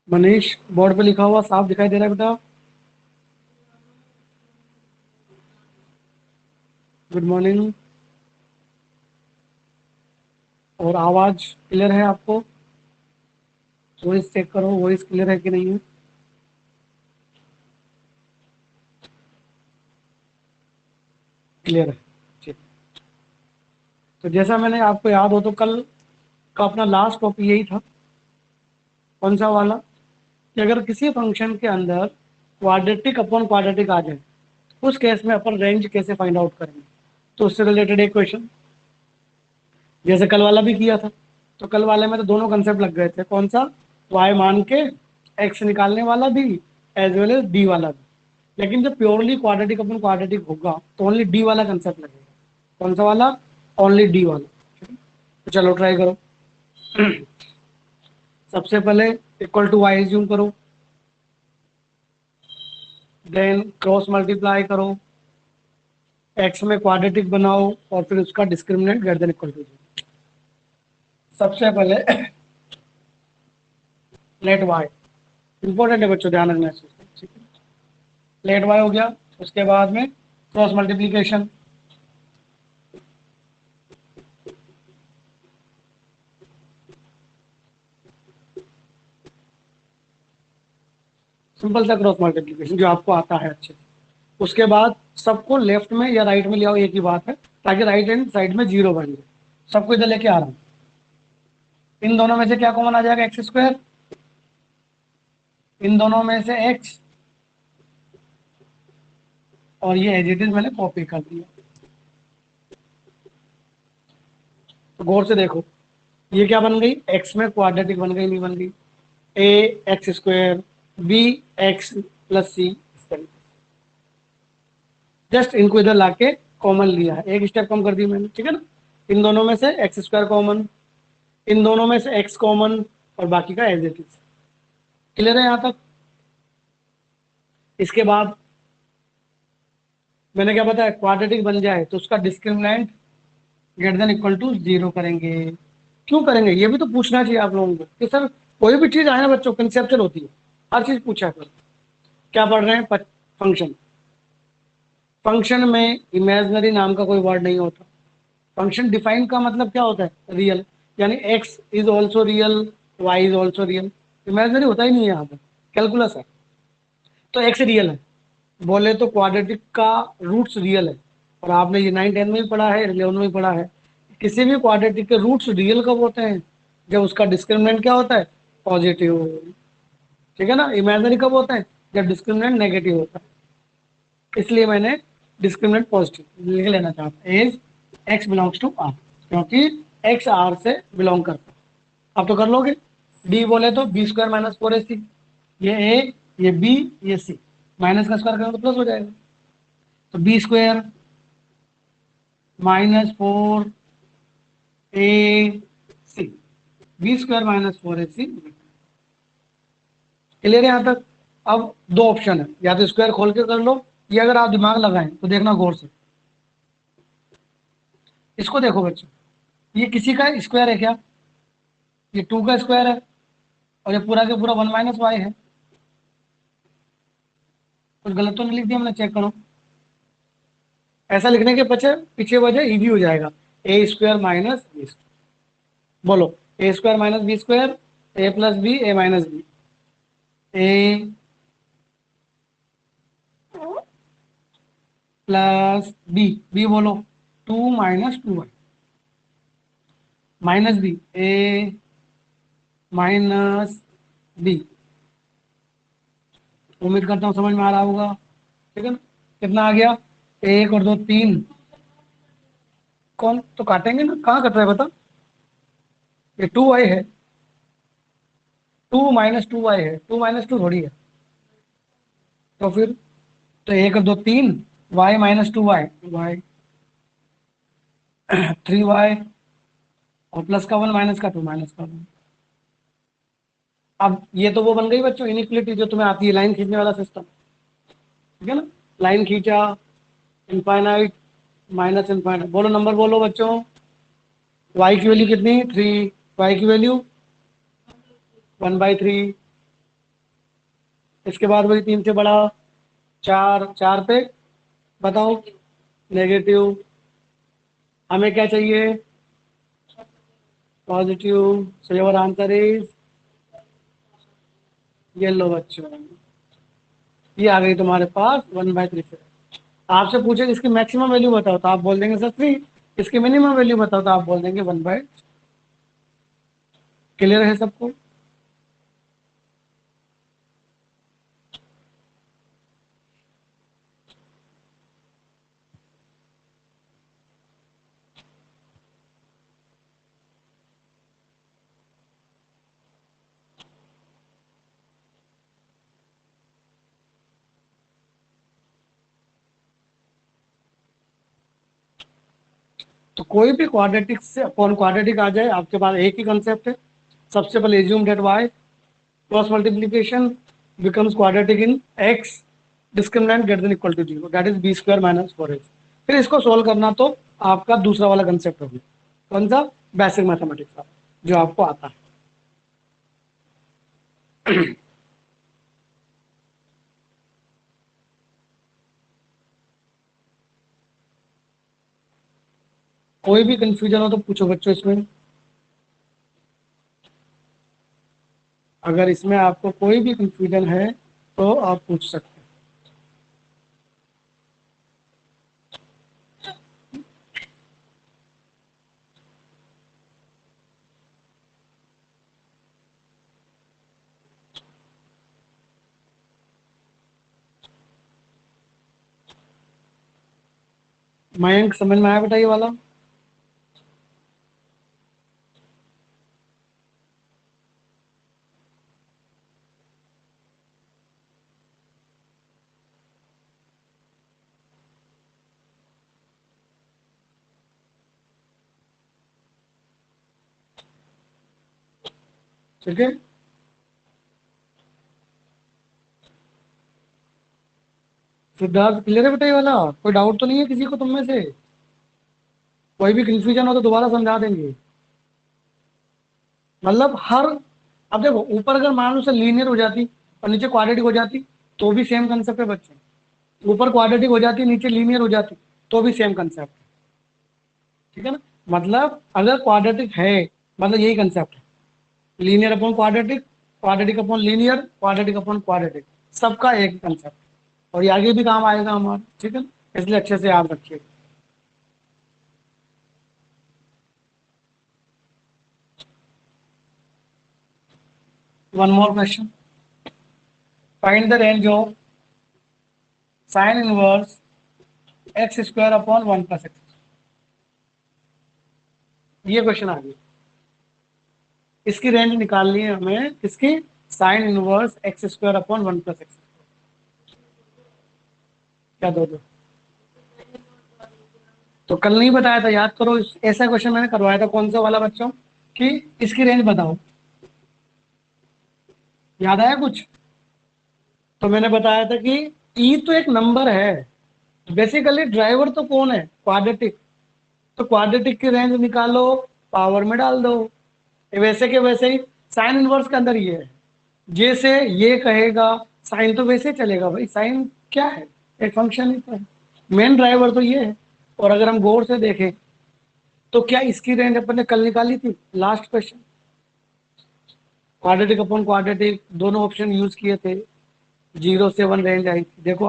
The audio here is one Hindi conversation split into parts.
मनीष, बोर्ड पे लिखा हुआ साफ दिखाई दे रहा है बेटा? Good morning. और आवाज क्लियर है आपको? वॉइस चेक करो, वॉइस क्लियर है कि नहीं है। क्लियर है, ठीक। तो जैसा मैंने आपको याद हो तो कल का अपना लास्ट टॉपिक यही था। कौन सा वाला? कि अगर किसी फंक्शन के अंदर क्वाड्रेटिक अपॉन क्वाड्रेटिक आ जाए, उस केस में अपन रेंज कैसे फाइंड आउट करेंगे। तो उससे रिलेटेड एक क्वेश्चन जैसे कल वाला भी किया था। तो कल वाले में तो दोनों कंसेप्ट लग गए थे। कौन सा? वाई मान के एक्स निकालने वाला भी, एज वेल एज डी वाला भी। लेकिन जब प्योरली क्वाड्रेटिक अपन क्वाड्रेटिक होगा तो ओनली डी वाला कंसेप्ट लगेगा। कौन सा वाला? ओनली डी वाला। ठीक है? तो चलो ट्राई करो। सबसे पहले इक्वल टू वाई एज्यूम करो, देन क्रॉस मल्टीप्लाई करो, एक्स में क्वाड्रेटिक बनाओ और फिर उसका discriminant greater than equal to. सबसे पहले लेट वाई, इंपॉर्टेंट है बच्चों, ध्यान रखना है। लेट वाई हो गया। उसके बाद में क्रॉस मल्टीप्लीकेशन, सिंपल सा क्रॉस मल्टीप्लीकेशन जो आपको आता है अच्छे से। उसके बाद सबको लेफ्ट में या राइट में ले आओ, एक ही बात है, ताकि राइट हैंड साइड में जीरो बन जाए। सबको इधर लेके आ रहा हूँ। इन दोनों में से क्या कॉमन आ जाएगा? X square. इन दोनों में से एक्स, और ये एज इट इज मैंने कॉपी कर दिया। तो गौर से देखो, ये क्या बन गई? एक्स में क्वाड्रेटिक बन गई, नहीं बन गई? A x square, b x plus c. Just इनको इधर लाके कॉमन लिया है, एक स्टेप कम कर दी मैंने, ठीक है ना। इन दोनों में से एक्स स्क्वायर कॉमन, इन दोनों में से एक्स कॉमन, और बाकी का एज इट इज। क्लियर है यहां तक? इसके बाद मैंने क्या बताया? क्वाड्रेटिक बन जाए तो उसका discriminant greater than equal to zero करेंगे। क्यों करेंगे ये भी तो पूछना चाहिए आप लोगों को कि सर कोई भी चीज आए ना बच्चों, कंसेप्चुअल होती है, हर चीज पूछा कर। क्या पढ़ रहे हैं? फंक्शन। फंक्शन में इमेजिनरी नाम का कोई वर्ड नहीं होता। फंक्शन डिफाइन का मतलब क्या होता है? रियल। यानी x is also real, y is also real. Imaginary होता ही नहीं है यहाँ पर, कैलकुलस है। तो एक्स रियल है, बोले तो क्वाड्रेटिक का रूट्स रियल है। और आपने ये 9 10 में भी पढ़ा है, 11 में भी पढ़ा है। किसी भी क्वाड्रेटिक के रूट्स रियल कब होते हैं? जब उसका डिस्क्रिमिनेंट क्या होता है? पॉजिटिव। ठीक है ना। इमेजिनरी कब होता है? जब डिस्क्रिमिनेंट नेगेटिव होता है। इसलिए मैंने डिस्क्रिमिनेंट पॉजिटिव लिख लेना चाहता as x belongs to R, क्योंकि एक्स आर से बिलोंग करता है। आप तो कर लोगे। डी बोले तो b square minus four a c. ये ए, ये बी, ये सी, माइनस का स्क्वायर करेंगे तो प्लस हो जाएगा। तो b square minus four a C, B square minus four a C. Clear है यहां तक? अब दो ऑप्शन है, या तो स्क्वायर खोल के कर लो, ये अगर आप दिमाग लगाएं तो देखना गौर से। इसको देखो बच्चों, ये किसी का स्क्वायर है क्या? ये टू का स्क्वायर है, और ये पूरा के पूरा वन माइनस वाई है। कुछ गलत तो नहीं लिख दिया मैंने? चेक करो। ऐसा लिखने के पीछे पीछे वजह इजी हो जाएगा। A square minus b square, बोलो a square minus b square, a plus b, a minus b, a plus b, b बोलो two minus two y, minus b a minus b. उम्मीद करता हूँ समझ में आ रहा होगा। ठीक है ना। कितना आ गया? एक और दो तीन। कौन तो काटेंगे ना, कहाँ कट रहा है बता? ये टू वाई है, टू माइनस टू वाई है, टू माइनस टू थोड़ी है। तो फिर तो एक और दो तीन, y minus two y, y three y, और प्लस का वन माइनस का टू, माइनस का वन। अब ये तो वो बन गई बच्चों इनइक्वलिटी जो तुम्हें आती है, लाइन खींचने वाला सिस्टम। ठीक है ना। लाइन खींचा, इनफाइनाइट माइनस इनफाइनाइट, बोलो नंबर बोलो बच्चों। वाई की वैल्यू कितनी? थ्री। वाई की वैल्यू 1/3। इसके बाद वही 3 से बड़ा 4, 4 पे बताओ नेगेटिव। हमें क्या चाहिए? Positive. So your answer is yellow बच्चों। ये आ गई तुम्हारे पास 1/3। आपसे पूछे इसकी मैक्सिमम वैल्यू बताओ तो आप बोल देंगे सर 3। इसकी मिनिमम वैल्यू बताओ तो आप बोल देंगे 1/। क्लियर है सबको? तो कोई भी क्वाड्रेटिक से अपॉन क्वाड्रेटिक आ जाए आपके पास एक ही कंसेप्ट है। सबसे पहले assume that y cross multiplication becomes quadratic in x discriminant greater than equal to 0 that is b² - 4ac। फिर इसको सोल्व करना तो आपका दूसरा वाला कंसेप्ट होगी। कौन सा? बेसिक मैथमेटिक्स का जो आपको आता है। कोई भी कंफ्यूजन हो तो पूछो बच्चों इसमें। अगर इसमें आपको कोई भी कंफ्यूजन है तो आप पूछ सकते हैं। मयंक समझ में आया बेटा ये वाला? ठीक है। सिद्धार्थ क्लियर है बेटा ये वाला? कोई डाउट तो नहीं है किसी को तुम में से? कोई भी कंफ्यूजन हो तो दोबारा समझा देंगे। मतलब हर, अब देखो ऊपर अगर मान लो से लीनियर हो जाती और नीचे क्वाड्रेटिक हो जाती तो भी सेम कंसेप्ट है बच्चे। ऊपर क्वाड्रेटिक हो जाती नीचे लीनियर हो जाती तो भी सेम कंसेप्ट। ठीक है ना? मतलब अगर क्वाड्रेटिक है मतलब यही कंसेप्ट है। Linear upon quadratic, quadratic upon linear, quadratic upon quadratic, सबका एक कंसेप्ट। और ये आगे भी काम आएगा हमारा। ठीक है ना? इसलिए अच्छे से याद रखिए। One more question. Find the range of sine inverse x² upon 1 + x। ये क्वेश्चन आ गया। इसकी रेंज निकालनी है हमें किसकी? Sine inverse x² upon 1 + x। क्या दो दो? तो कल नहीं बताया था, याद करो। ऐसा क्वेश्चन मैंने करवाया था कौन सा वाला बच्चों कि इसकी रेंज बताओ। याद आया कुछ? तो मैंने बताया था कि ई तो एक नंबर है, बेसिकली ड्राइवर तो कौन है? क्वाड्रेटिक। तो क्वाड्रेटिक की रेंज निकालो, पावर में डाल दो। वैसे के वैसे ही साइन इनवर्स के अंदर ये है। जैसे ये कहेगा साइन तो वैसे चलेगा भाई। साइन क्या है? एक फंक्शन ही तो है। मेन ड्राइवर तो ये है। और अगर हम गौर से देखें तो क्या इसकी रेंज अपन ने कल निकाली थी? Last question quadratic upon quadratic दोनों ऑप्शन यूज किए थे। 0 से 1 रेंज आई थी। देखो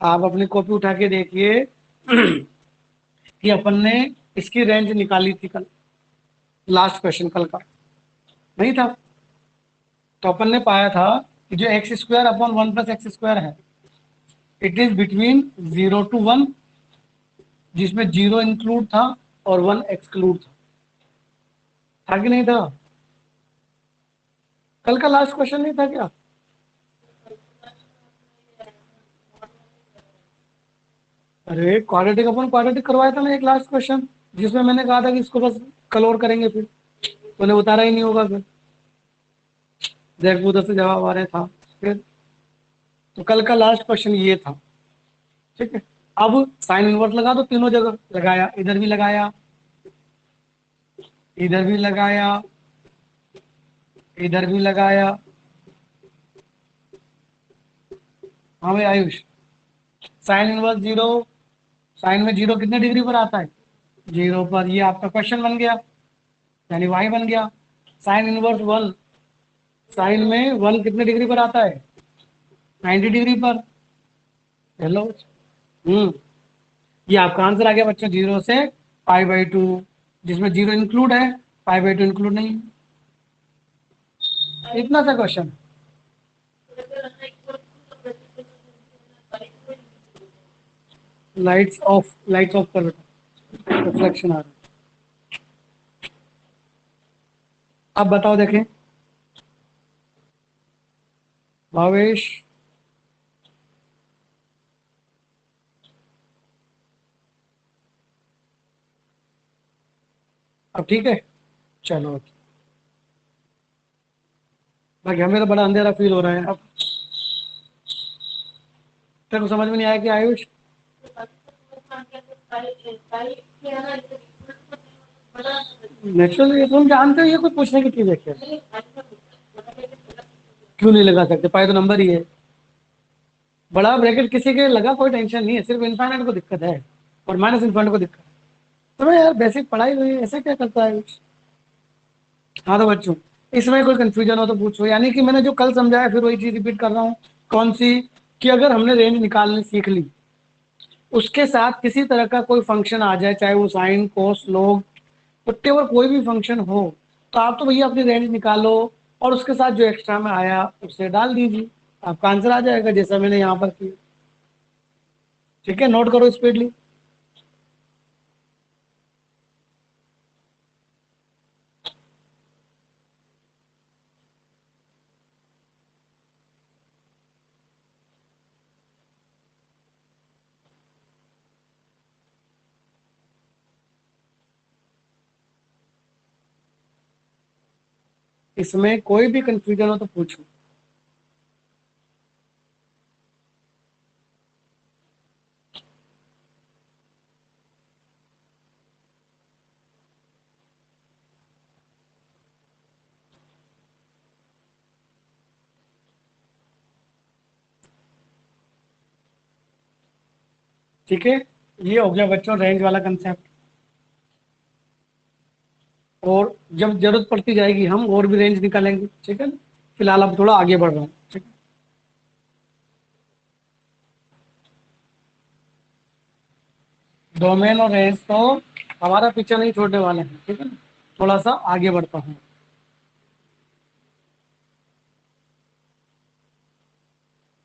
आप अपनी कॉपी उठा के देखिए कि अपन ने इसकी रेंज निकाली थी कल। लास्ट क्वेश्चन कल का नहीं था? तो अपन ने पाया था कि जो x² अपॉन 1 + x² है इट इज बिटवीन 0 to 1, जिसमें 0 इंक्लूड था और 1 एक्सक्लूड था कि नहीं था? कल का लास्ट क्वेश्चन नहीं था क्या? अरे क्वाड्रेटिक अपन क्वाड्रेटिक करवाया था ना एक लास्ट क्वेश्चन, जिसमें मैंने कहा था कि इसको बस कल और करेंगे। फिर तूने उतारा ही नहीं होगा। फिर देख उधर से जवाब आ रहा था। फिर तो कल का लास्ट क्वेश्चन ये था। ठीक है। अब साइन इनवर्स लगा दो तीनों जगह। लगाया, इधर भी लगाया, इधर भी लगाया, इधर भी लगाया, हाँ भाई Ayush, sine inverse zero, sine में जीरो कितने डिग्री पर आता है? जीरो पर। ये आपका क्वेश्चन बन गया, यानी वाई बन गया। साइन इनवर्स वन, साइन में वन कितने डिग्री पर आता है? 90 डिग्री पर। हेलो। हम्म, ये आपका आंसर आ गया बच्चों, जीरो से पाई/2, जिसमें जीरो इंक्लूड है, पाई/2 इंक्लूड नहीं है। इतना सा क्वेश्चन। लाइट्स ऑफ कर बेटा, रिफ्लेक्शन आ रहा है। अब बताओ देखें भावेश। अब ठीक है, चलो। बाकी हमें तो बड़ा अंधेरा फील हो रहा है अब। तेरे को समझ में नहीं आया कि आयुष? नेचुरल, ये तुम जानते हो, ये कोई पूछने की चीज है क्या? क्यों नहीं लगा सकते? पाई तो नंबर ही है। बड़ा ब्रैकेट किसी के लगा कोई टेंशन नहीं है, सिर्फ इनफाइनाइट को दिक्कत है और माइनस इनफाइनाइट को दिक्कत है। तुम्हें यार बेसिक पढ़ाई हुई है, ऐसे क्या करता है आयुष? हाँ तो बच्चों, इसमें कोई कंफ्यूजन हो तो पूछो, यानी कि मैंने जो कल समझाया फिर वही चीज रिपीट कर रहा हूँ। कौन सी? कि अगर हमने रेंज निकालनी सीख ली, उसके साथ किसी तरह का कोई फंक्शन आ जाए, चाहे वो साइन कोस लोग वटेवर कोई भी फंक्शन हो, तो आप तो भैया अपनी रेंज निकालो और उसके साथ जो एक्स्ट्रा में आया उसे डाल दीजिए, आपका आंसर आ जाएगा, जैसा मैंने यहाँ पर किया। ठीक है, नोट करो स्पीडली। इसमें कोई भी कंफ्यूजन हो तो पूछो। ठीक है, ये हो गया बच्चों रेंज वाला कंसेप्ट। और जब जरूरत पड़ती जाएगी हम और भी रेंज निकालेंगे, ठीक है ना? फिलहाल अब थोड़ा आगे बढ़ रहा हूँ, ठीक है? डोमेन और रेंज तो हमारा पीछे नहीं छोड़ने वाले हैं, ठीक है ना? थोड़ा सा आगे बढ़ता हूँ।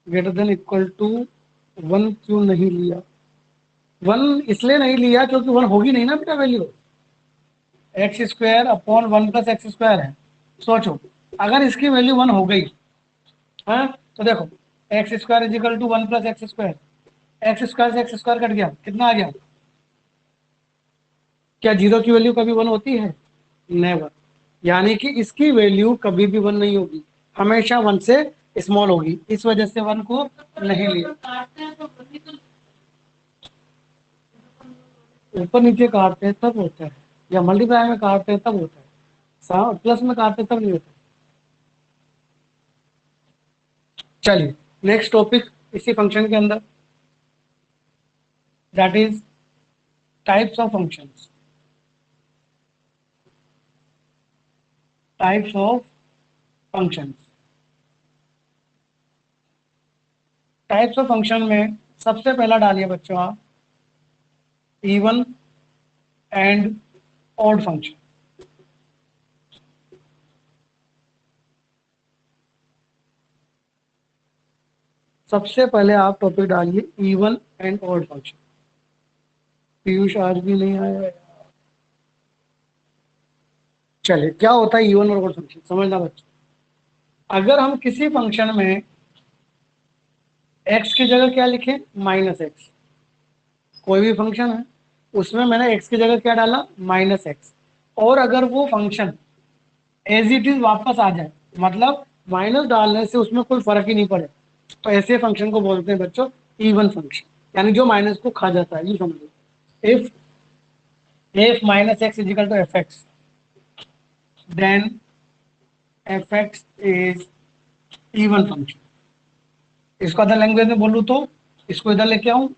Greater than equal to one क्यों नहीं लिया? वन इसलिए नहीं लिया क्योंकि वन होगी नहीं ना बेटा value. X square upon one plus x square है। सोचो, अगर इसकी वैल्यू वन हो गई, हाँ, तो देखो x square is equal to one plus x square, x square से एक्स स्क्वायर कट गया, कितना आ गया? क्या जीरो की वैल्यू कभी वन होती है? नेवर। यानी कि इसकी वैल्यू कभी भी वन नहीं होगी, हमेशा वन से स्मॉल होगी, इस वजह से वन को नहीं लिया। ऊपर नीचे काटते हैं तब होता है, या मल्टीप्लाई में काटते हैं तब होता है, प्लस में काटते हैं तब नहीं होता। चलिए, नेक्स्ट टॉपिक इसी फंक्शन के अंदर, that is types of functions. Types of functions. Types of function में सबसे पहला डालिए बच्चों आप इवन एंड ऑड फंक्शन। सबसे पहले आप टॉपिक डालिए even and odd function. Piyush आज भी नहीं आया। चलिए, क्या होता है इवन और ऑड फंक्शन समझना बच्चों। अगर हम किसी फंक्शन में एक्स की जगह क्या लिखें? Minus x. कोई भी फंक्शन है, उसमें मैंने एक्स की जगह क्या डाला? Minus x. और अगर वो फंक्शन एज इट इज वापस आ जाए, मतलब माइनस डालने से उसमें कोई फर्क ही नहीं पड़े, तो ऐसे फंक्शन को बोलते हैं बच्चों इवन फंक्शन, यानी जो माइनस को खा जाता है, ये समझो। If minus x is equal to f x, then f x is even function. इसको अदर लैंग्वेज में बोलूँ तो इसको इधर लेके आऊं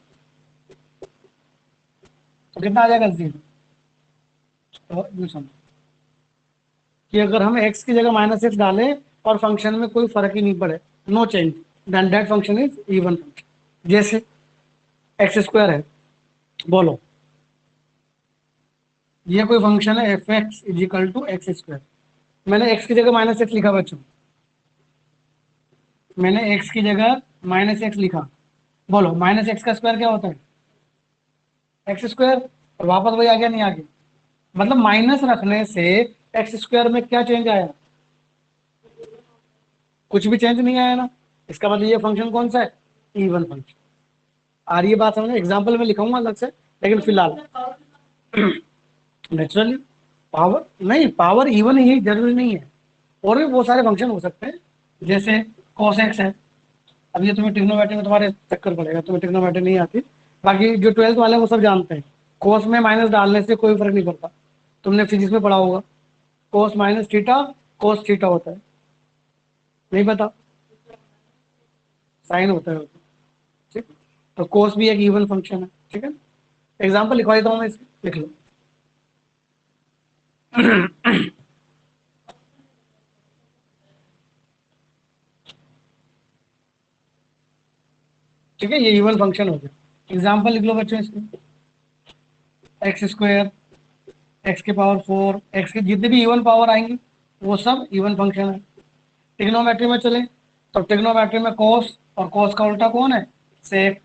तो कितना आ जाएगा 0। तो यूं समझो कि अगर हम x की जगह -x डालें और फंक्शन में कोई फर्क ही नहीं पड़े, no change, then that function is even function. जैसे एक्स स्क्वायर है, बोलो ये कोई फंक्शन है f x is equal to x square. मैंने x की जगह -x लिखा बच्चों, मैंने x की जगह -x लिखा। बोलो -x का स्क्वायर क्या होता है? X square. और वापस वही आ गया, नहीं आ गया? मतलब माइनस रखने से एक्स स्क्वायर में क्या चेंज आया? कुछ भी चेंज नहीं आया ना। इसका मतलब ये फंक्शन कौन सा है? Even function. आ रही है बात समझ? एग्जाम्पल में लिखाऊंगा अलग से, लेकिन फिलहाल नेचुरली पावर नहीं, पावर इवन ही जरूरी नहीं है, और भी बहुत सारे फंक्शन हो सकते हैं। जैसे cos x है। अब ये तुम्हें ट्रिग्नोमेट्री में तुम्हारे चक्कर पड़ेगा, तुम्हें ट्रिग्नोमेट्री नहीं आती। बाकी जो 12th वाले हैं वो सब जानते हैं, कोस में माइनस डालने से कोई फर्क नहीं पड़ता। तुमने फिजिक्स में पढ़ा होगा, कोस माइनस थीटा कोस थीटा होता है, नहीं पता? साइन होता है, ठीक। तो कोस भी एक इवन फंक्शन है, ठीक है। एग्जाम्पल लिखवा देता हूँ मैं इसके, लिख लो। ठीक है, ये इवन फंक्शन हो गया। एग्जाम्पल लिख लो बच्चों इसके। एक्स स्क्वायर, एक्स के पावर 4, एक्स के जितने भी इवन पावर आएंगी वो सब इवन फंक्शन है। ट्रिग्नोमेट्री में चले तो ट्रिग्नोमेट्री में कोस और कोस का उल्टा कौन है? सेक।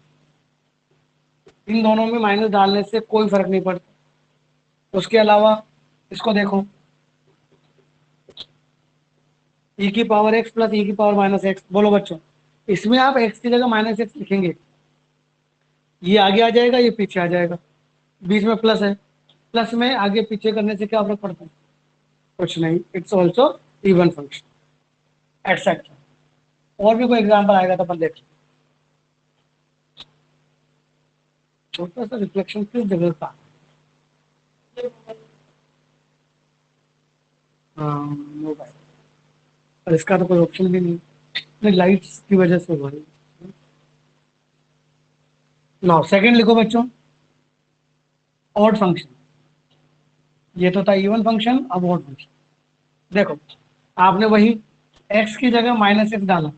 इन दोनों में माइनस डालने से कोई फर्क नहीं पड़ता। उसके अलावा इसको देखो, ई की पावर एक्स प्लस ई की पावर माइनस एक्स। बोलो बच्चों, इसमें आप एक्स की जगह -x लिखेंगे, ये आगे आ जाएगा, ये पीछे आ जाएगा, बीच में प्लस है। प्लस में आगे पीछे करने से क्या फर्क पड़ता है? कुछ नहीं, it's also even function, etcetera. और भी कोई एग्जाम्पल आएगा तो अपन देख। छोटा सा रिफ्लेक्शन किस जगह का? हाँ, मोबाइल। और इसका तो कोई ऑप्शन भी नहीं, लाइट्स की वजह से हो रही है। नाउ सेकंड लिखो बच्चों, ऑड फंक्शन। ये तो था इवन फंक्शन, अब ऑड फंक्शन। देखो, आपने वही x की जगह -x डाला,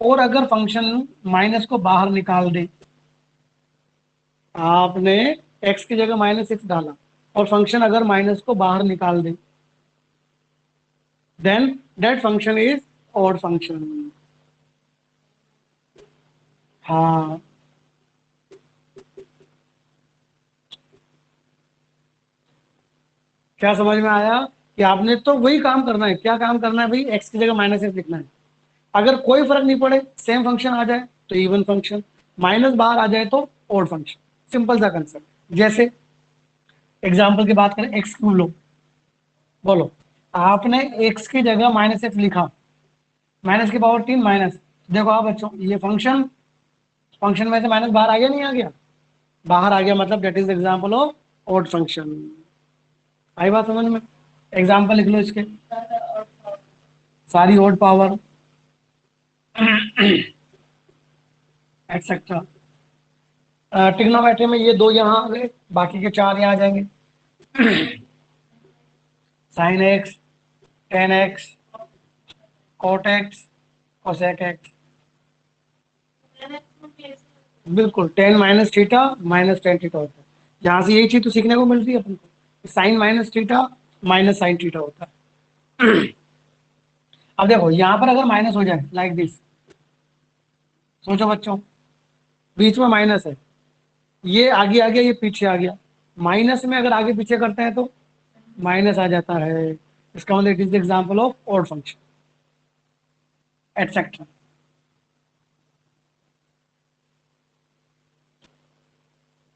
और अगर फंक्शन माइनस को बाहर निकाल दे, आपने x की जगह -x डाला और फंक्शन अगर माइनस को बाहर निकाल दे, then that function is odd function. हाँ, क्या समझ में आया? कि आपने तो वही काम करना है। क्या काम करना है भाई? x की जगह -x लिखना है। अगर कोई फर्क नहीं पड़े, सेम फंक्शन आ जाए तो इवन फंक्शन, माइनस बाहर आ जाए तो ऑड फंक्शन। सिंपल सा कंसेप्ट। जैसे एग्जाम्पल की बात करें, एक्स क्यूब लो। बोलो, आपने x की जगह -x लिखा, माइनस की पावर 3 माइनस। देखो आप बच्चों, ये फंक्शन, फंक्शन में से माइनस बाहर आ गया, नहीं आ गया? बाहर आ गया, मतलब that is example of odd function. आई बात समझ में? एग्जाम्पल लिख लो इसके, सारी ऑड पावर एक्सेट्रा। ट्रिग्नोमेट्री में ये दो यहाँ आ गए, बाकी के चार यहाँ आ जाएंगे। Sine x, tan x, cot x, cosec x. बिल्कुल, tan minus theta minus tan theta होता है। यहाँ से यही चीज तो सीखने को मिलती है अपन को, sine minus theta minus sine theta होता है। अब देखो, यहाँ पर अगर माइनस हो जाए लाइक दिस, सोचो बच्चों, बीच में माइनस है, ये आगे आ गया, ये पीछे आ गया। माइनस में अगर आगे पीछे करते हैं तो माइनस आ जाता है। इसका मतलब it is example of odd function, etcetera.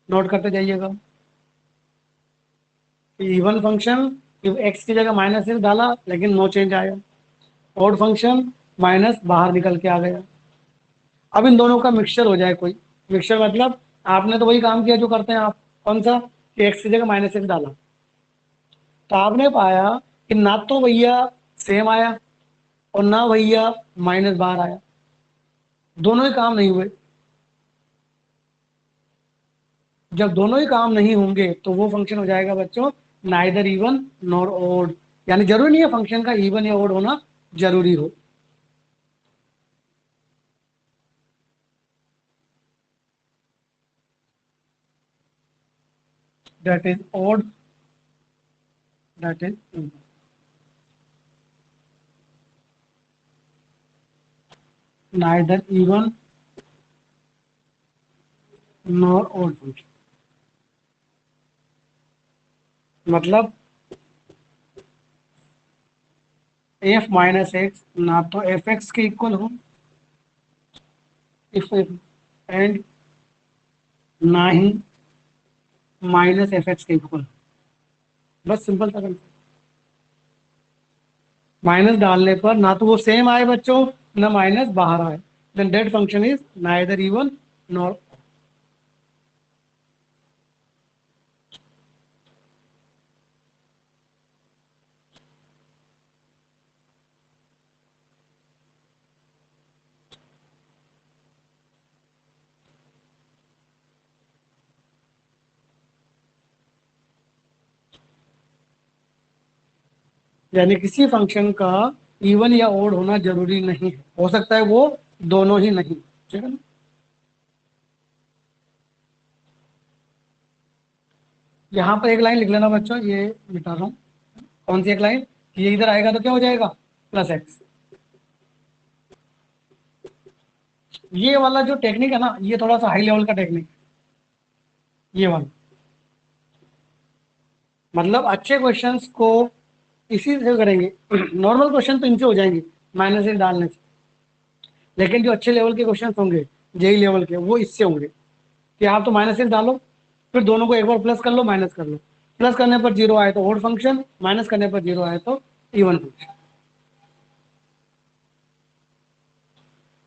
Note करते जाइएगा। इवन फंक्शन, एक्स की जगह -x डाला लेकिन नो चेंज आया। ऑड फंक्शन, माइनस बाहर निकल के आ गया। अब इन दोनों का मिक्सचर हो जाए कोई, मिक्सचर मतलब आपने तो वही काम किया जो करते हैं आप, कौन सा? कि एक्स की जगह -x डाला, तो आपने पाया कि ना तो भैया सेम आया और ना भैया माइनस बाहर आया। दोनों ही काम नहीं हुए। जब दोनों ही काम नहीं होंगे तो वो फंक्शन हो जाएगा बच्चों नाइदर इवन नॉर ओड। यानी जरूरी नहीं है फंक्शन का इवन या ओड होना जरूरी हो। That is odd, that is even. Neither even nor odd function मतलब एफ माइनस एक्स ना तो एफ एक्स के इक्वल हो, इफ एंड ना ही माइनस एफ एक्स के इक्वल। बस सिंपल था। माइनस डालने पर ना तो वो सेम आए बच्चों ना माइनस बाहर आए, then that function is neither even nor. यानी किसी फंक्शन का इवन या ओड होना जरूरी नहीं है, हो सकता है वो दोनों ही नहीं। ठीक है ना। यहाँ पर एक लाइन लिख लेना बच्चों, ये मिटा रहा हूँ। कौन सी एक लाइन? ये इधर आएगा तो क्या हो जाएगा प्लस एक्स। ये वाला जो टेक्निक है ना ये थोड़ा सा हाई लेवल का टेक्निक, ये वाला मतलब अच्छे क्वेश्चंस को इसी से करेंगे। नॉर्मल क्वेश्चन तो इनसे हो जाएंगे माइनस एक डालने से, लेकिन जो अच्छे लेवल के क्वेश्चन होंगे जेई लेवल के वो इससे होंगे कि आप तो माइनस एक डालो, फिर दोनों को एक बार प्लस कर लो माइनस कर लो, प्लस करने पर जीरो आए तो ओड फंक्शन, माइनस करने पर जीरो आए तो even function.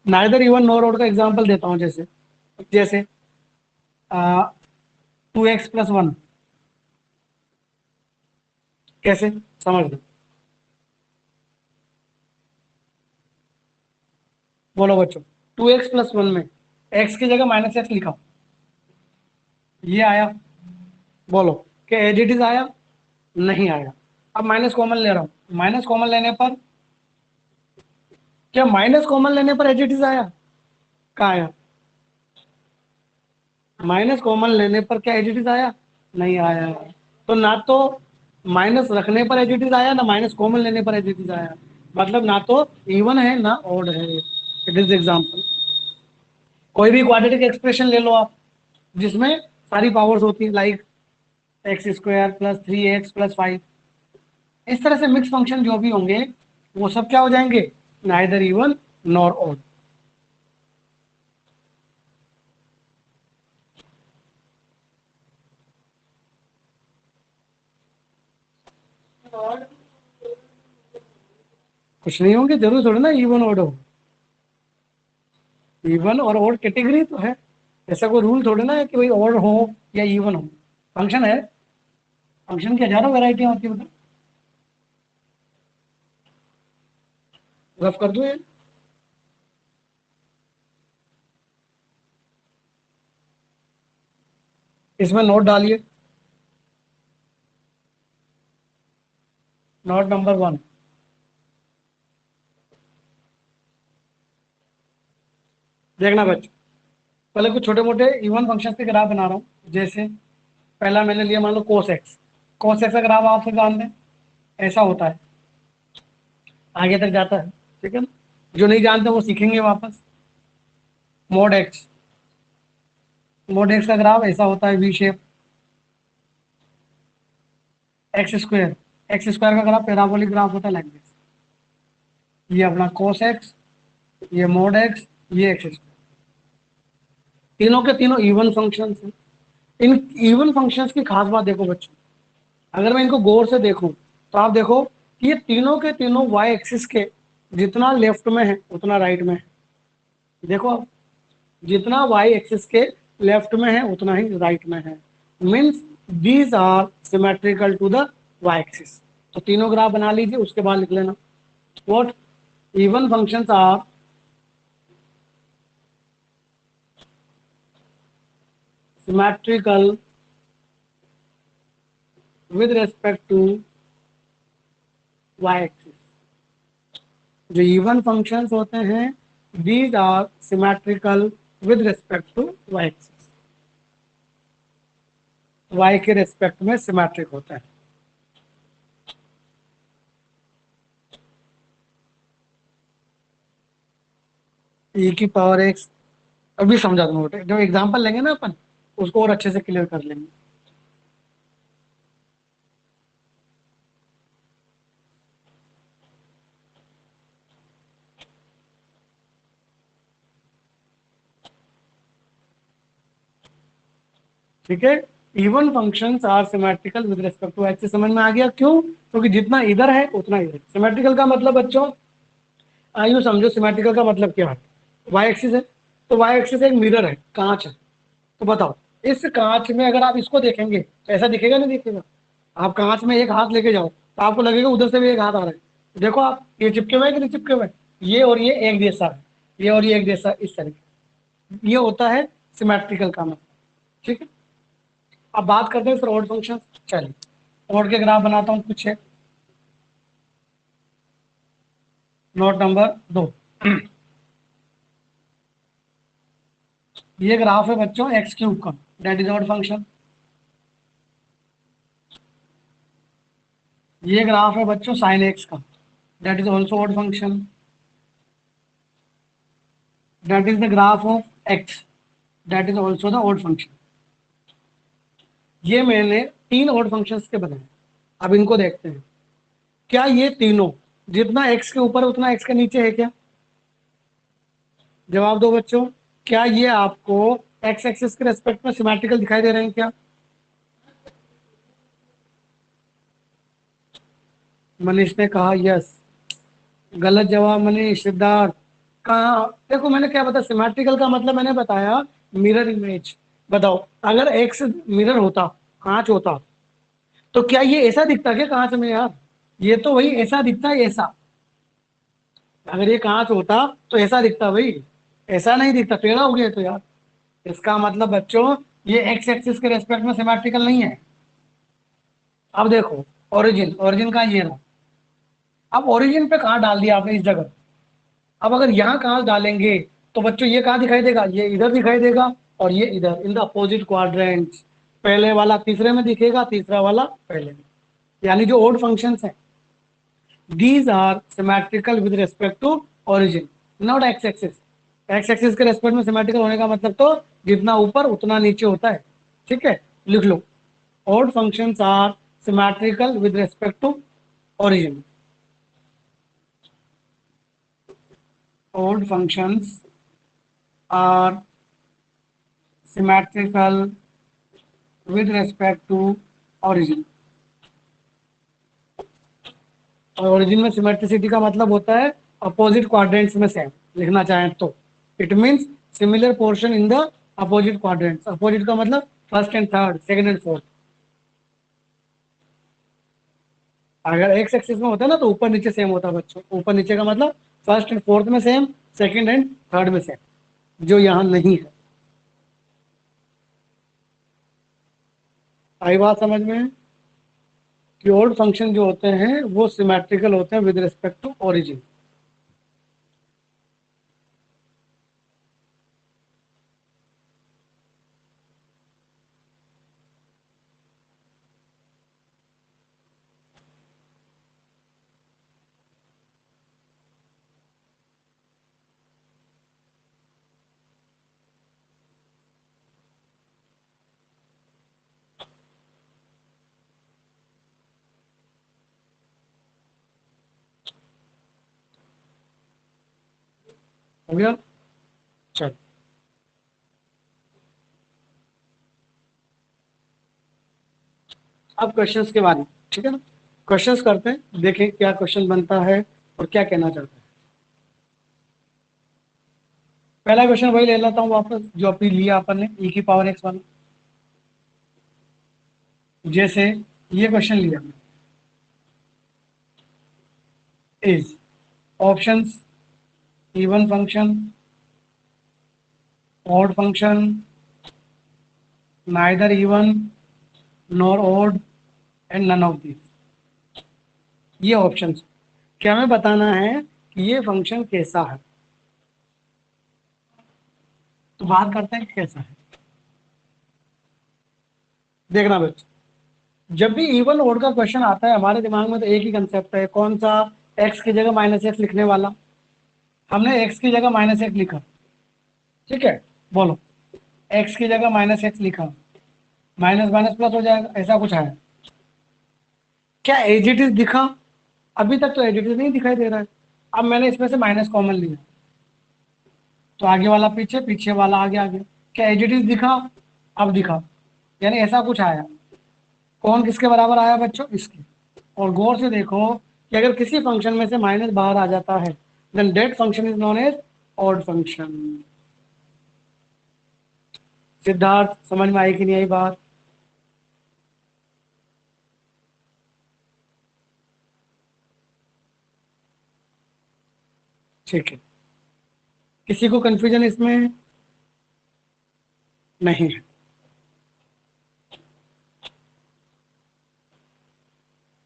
Neither even nor odd का एग्जांपल देता हूं, जैसे जैसे 2x+1 कैसे समझ लो। बोलो बच्चों, 2x+1 में x की जगह माइनस एक्स लिखा, ये आया। बोलो क्या एज इट इज आया? नहीं आया। अब माइनस कॉमन ले रहा हूं, माइनस कॉमन लेने पर क्या माइनस कॉमन लेने पर एज इट इज आया? कहाँ आया? माइनस कॉमन लेने पर क्या एज इट इज आया? नहीं आया। तो ना तो माइनस रखने पर एज इट इज आया ना माइनस कॉमन लेने पर एज इट इज आया, मतलब ना तो इवन है ना ऑड है। It is example. कोई भी क्वाड्रेटिक एक्सप्रेशन ले लो आप जिसमें सारी पावर्स होती है, लाइक x² + 3x + 5, इस तरह से मिक्स फंक्शन जो भी होंगे वो सब क्या हो जाएंगे नाइदर इवन नॉर ऑड। कुछ नहीं होंगे, जरूर थोड़ा ना इवन ऑड हो। इवन और ऑड कैटेगरी तो है, ऐसा कोई रूल थोड़ा ना है कि भाई ऑड हो या इवन हो। फंक्शन है, फंक्शन की हजारों वैरायटियां होती है। रफ कर दो ये। इसमें नोट डालिए, नोट नंबर 1। देखना बच्चों, पहले कुछ छोटे मोटे इवन फंक्शन के ग्राफ बना रहा हूँ। जैसे पहला मैंने लिया मान लो cos x, cos x का ग्राफ आपसे जानते हैं ऐसा होता है, आगे तक जाता है। ठीक है ना, जो नहीं जानते वो सीखेंगे वापस। मोड एक्स, मोड एक्स का ग्राफ ऐसा होता है वी शेप। x², x² का ग्राफ पैराबोलिक ग्राफ होता है लाइक दिस। ये अपना cos x, ये मोड x, ये x²। तीनों के तीनों इवन फंक्शंस हैं। इन इवन फंक्शंस की खास बात देखो बच्चों, अगर मैं इनको गौर से देखूं तो आप देखो कि ये तीनों के तीनों वाई एक्सिस के जितना लेफ्ट में है उतना राइट में है। देखो आप, जितना वाई एक्सिस के लेफ्ट में है उतना ही राइट में है, means these are symmetrical to the y axis. तो तीनों ग्राफ बना लीजिए, उसके बाद लिख लेना what even functions are symmetrical with respect to y axis. जो इवन फंक्शंस होते हैं these are symmetrical with respect to y axis, y के रेस्पेक्ट में सिमेट्रिक होता है। e की पावर एक्स, अभी समझा दूंगा बेटे, जो एग्जांपल लेंगे ना अपन उसको और अच्छे से क्लियर कर लेंगे। ठीक है, even functions are symmetrical with respect to axis. समझ में आ गया क्यों? क्योंकि जितना इधर है उतना इधर। सिमेट्रिकल का मतलब बच्चों आइए समझो, सिमेट्रिकल का मतलब क्या है। वाई एक्सिस है तो वाई एक्सिस एक मिरर है, कांच है। तो बताओ इस कांच में अगर आप इसको देखेंगे तो ऐसा दिखेगा नहीं दिखेगा? आप कांच में एक हाथ लेके जाओ तो आपको लगेगा उधर से भी एक हाथ आ रहा है। देखो आप, ये चिपके हुए हैं कि नहीं चिपके हुए? ये और ये एक जैसा है, ये और ये एक जैसा, इस तरीके। ये होता है सिमेट्रिकल का मतलब। ठीक है, अब बात करते हैं फिर ऑड फंक्शन। चलिए ऑड के ग्राफ बनाता हूँ कुछ है। Note number 2। ये ग्राफ है बच्चों एक्स क्यूब का, दैट इज ऑड फंक्शन। ये ग्राफ है बच्चों साइन एक्स का, that is also odd function. That is the graph of x, that is also the odd function. ये मैंने तीन ऑड फंक्शंस के बनाए। अब इनको देखते हैं, क्या ये तीनों जितना एक्स के ऊपर उतना एक्स के नीचे है क्या? जवाब दो बच्चों, क्या ये आपको एक्स एक्सिस के रेस्पेक्ट में सिमेट्रिकल दिखाई दे रहे हैं क्या? मनीष ने कहा यस। गलत जवाब मनीष। सिद्धार्थ कहा, देखो मैंने क्या बताया, सिमेट्रिकल का मतलब मैंने बताया मिरर इमेज। बताओ अगर एक्स मिरर होता, कांच होता, तो क्या ये ऐसा दिखता क्या कांच में यार? ये तो वही ऐसा दिखता है, ऐसा। अगर ये कांच होता तो ऐसा दिखता भाई, ऐसा नहीं दिखता, टेढ़ा हो गया तो यार। इसका मतलब बच्चों ये एक्स एक्सिस के रेस्पेक्ट में सिमेट्रिकल नहीं है। अब देखो ओरिजिन, ओरिजिन का ये रहा। अब ओरिजिन पे कहाँ डाल दिया आपने, इस जगह। अब अगर यहाँ कहाँ डालेंगे तो बच्चों ये कहाँ दिखाई देगा, ये इधर दिखाई देगा और ये इधर, इन द अपोजिट क्वाड्रेंट। पहले वाला तीसरे में दिखेगा, तीसरा वाला पहले में। यानी जो ओड फंक्शंस हैं these are symmetrical with respect to origin, not x axis. X axis के रेस्पेक्ट में सिमेट्रिकल होने का मतलब तो जितना ऊपर उतना नीचे होता है। ठीक है, लिख लो, odd functions are symmetrical with respect to origin. Odd functions are symmetrical with respect to origin. और origin में सिमेट्रिसिटी का मतलब होता है अपोजिट क्वाड्रेंट्स में सेम। लिखना चाहें तो it means similar portion in the opposite quadrants. Opposite का मतलब first and third, second and fourth. अगर एक्स एक्सिस में होता है ना तो ऊपर नीचे सेम होता है बच्चों। ऊपर नीचे का मतलब फर्स्ट एंड फोर्थ में सेम, सेकंड एंड थर्ड में सेम, जो यहाँ नहीं है। आई बात समझ में? कि ओड फंक्शन जो होते हैं वो सिमेट्रिकल होते हैं विद रिस्पेक्ट टू ओरिजिन। हो गया? चल अब क्वेश्चंस के बारे में, ठीक है ना? क्वेश्चंस करते हैं, देखें क्या क्वेश्चन बनता है और क्या कहना चाहते हैं। पहला क्वेश्चन वही ले लेता हूँ वापस जो अभी लिया अपन ने, ई की पावर एक्स वाला। जैसे ये क्वेश्चन लिया is options even function, odd function, neither even nor odd and none of this. ये ऑप्शन क्या हमें बताना है कि ये फंक्शन कैसा है। तो बात करते हैं कि कैसा है। देखना बच्चों, जब भी इवन ओड का क्वेश्चन आता है हमारे दिमाग में तो एक ही कंसेप्ट है, कौन सा? एक्स की जगह माइनस एक्स लिखने वाला। हमने एक्स की जगह माइनस एक्स लिखा, ठीक है। बोलो, एक्स की जगह माइनस एक्स लिखा, माइनस माइनस प्लस हो जाएगा, ऐसा कुछ है। क्या एज इट इज दिखा? अभी तक तो एज इट इज नहीं दिखाई दे रहा है। अब मैंने इसमें से माइनस कॉमन लिया, तो आगे वाला पीछे, पीछे वाला आगे आगे। क्या एज इट इज दिखा? अब दिखा, यानी ऐसा कुछ आया। कौन किसके बराबर आया बच्चों? इसके। और गौर से देखो कि अगर किसी फंक्शन में से माइनस बाहर आ जाता है then that function is known as odd function. Siddharth, समझ में आई कि नहीं आई बात? ठीक है, किसी को कंफ्यूजन इसमें नहीं है?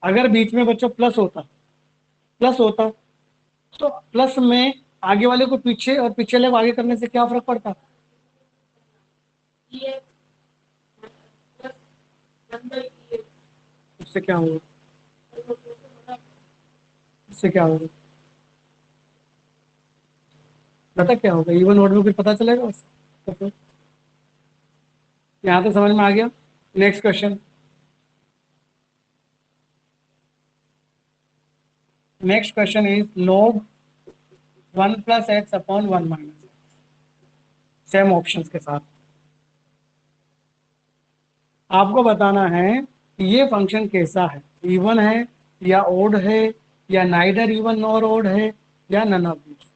अगर बीच में बच्चों प्लस होता, प्लस होता तो प्लस में आगे वाले को पीछे और पीछे वाले को आगे करने से क्या फर्क पड़ता? उससे क्या होगा? उससे क्या होगा? पता क्या होगा? इवन ऑड में कुछ पता चलेगा उससे? तो फिर यहाँ तो समझ में आ गया। Next question. Next question is log 1 + x/(1 - x)। Same options के साथ आपको बताना है कि ये फंक्शन कैसा है, इवन है या ओड है या नाइदर इवन नॉर ओड है या नन ऑफ दिस।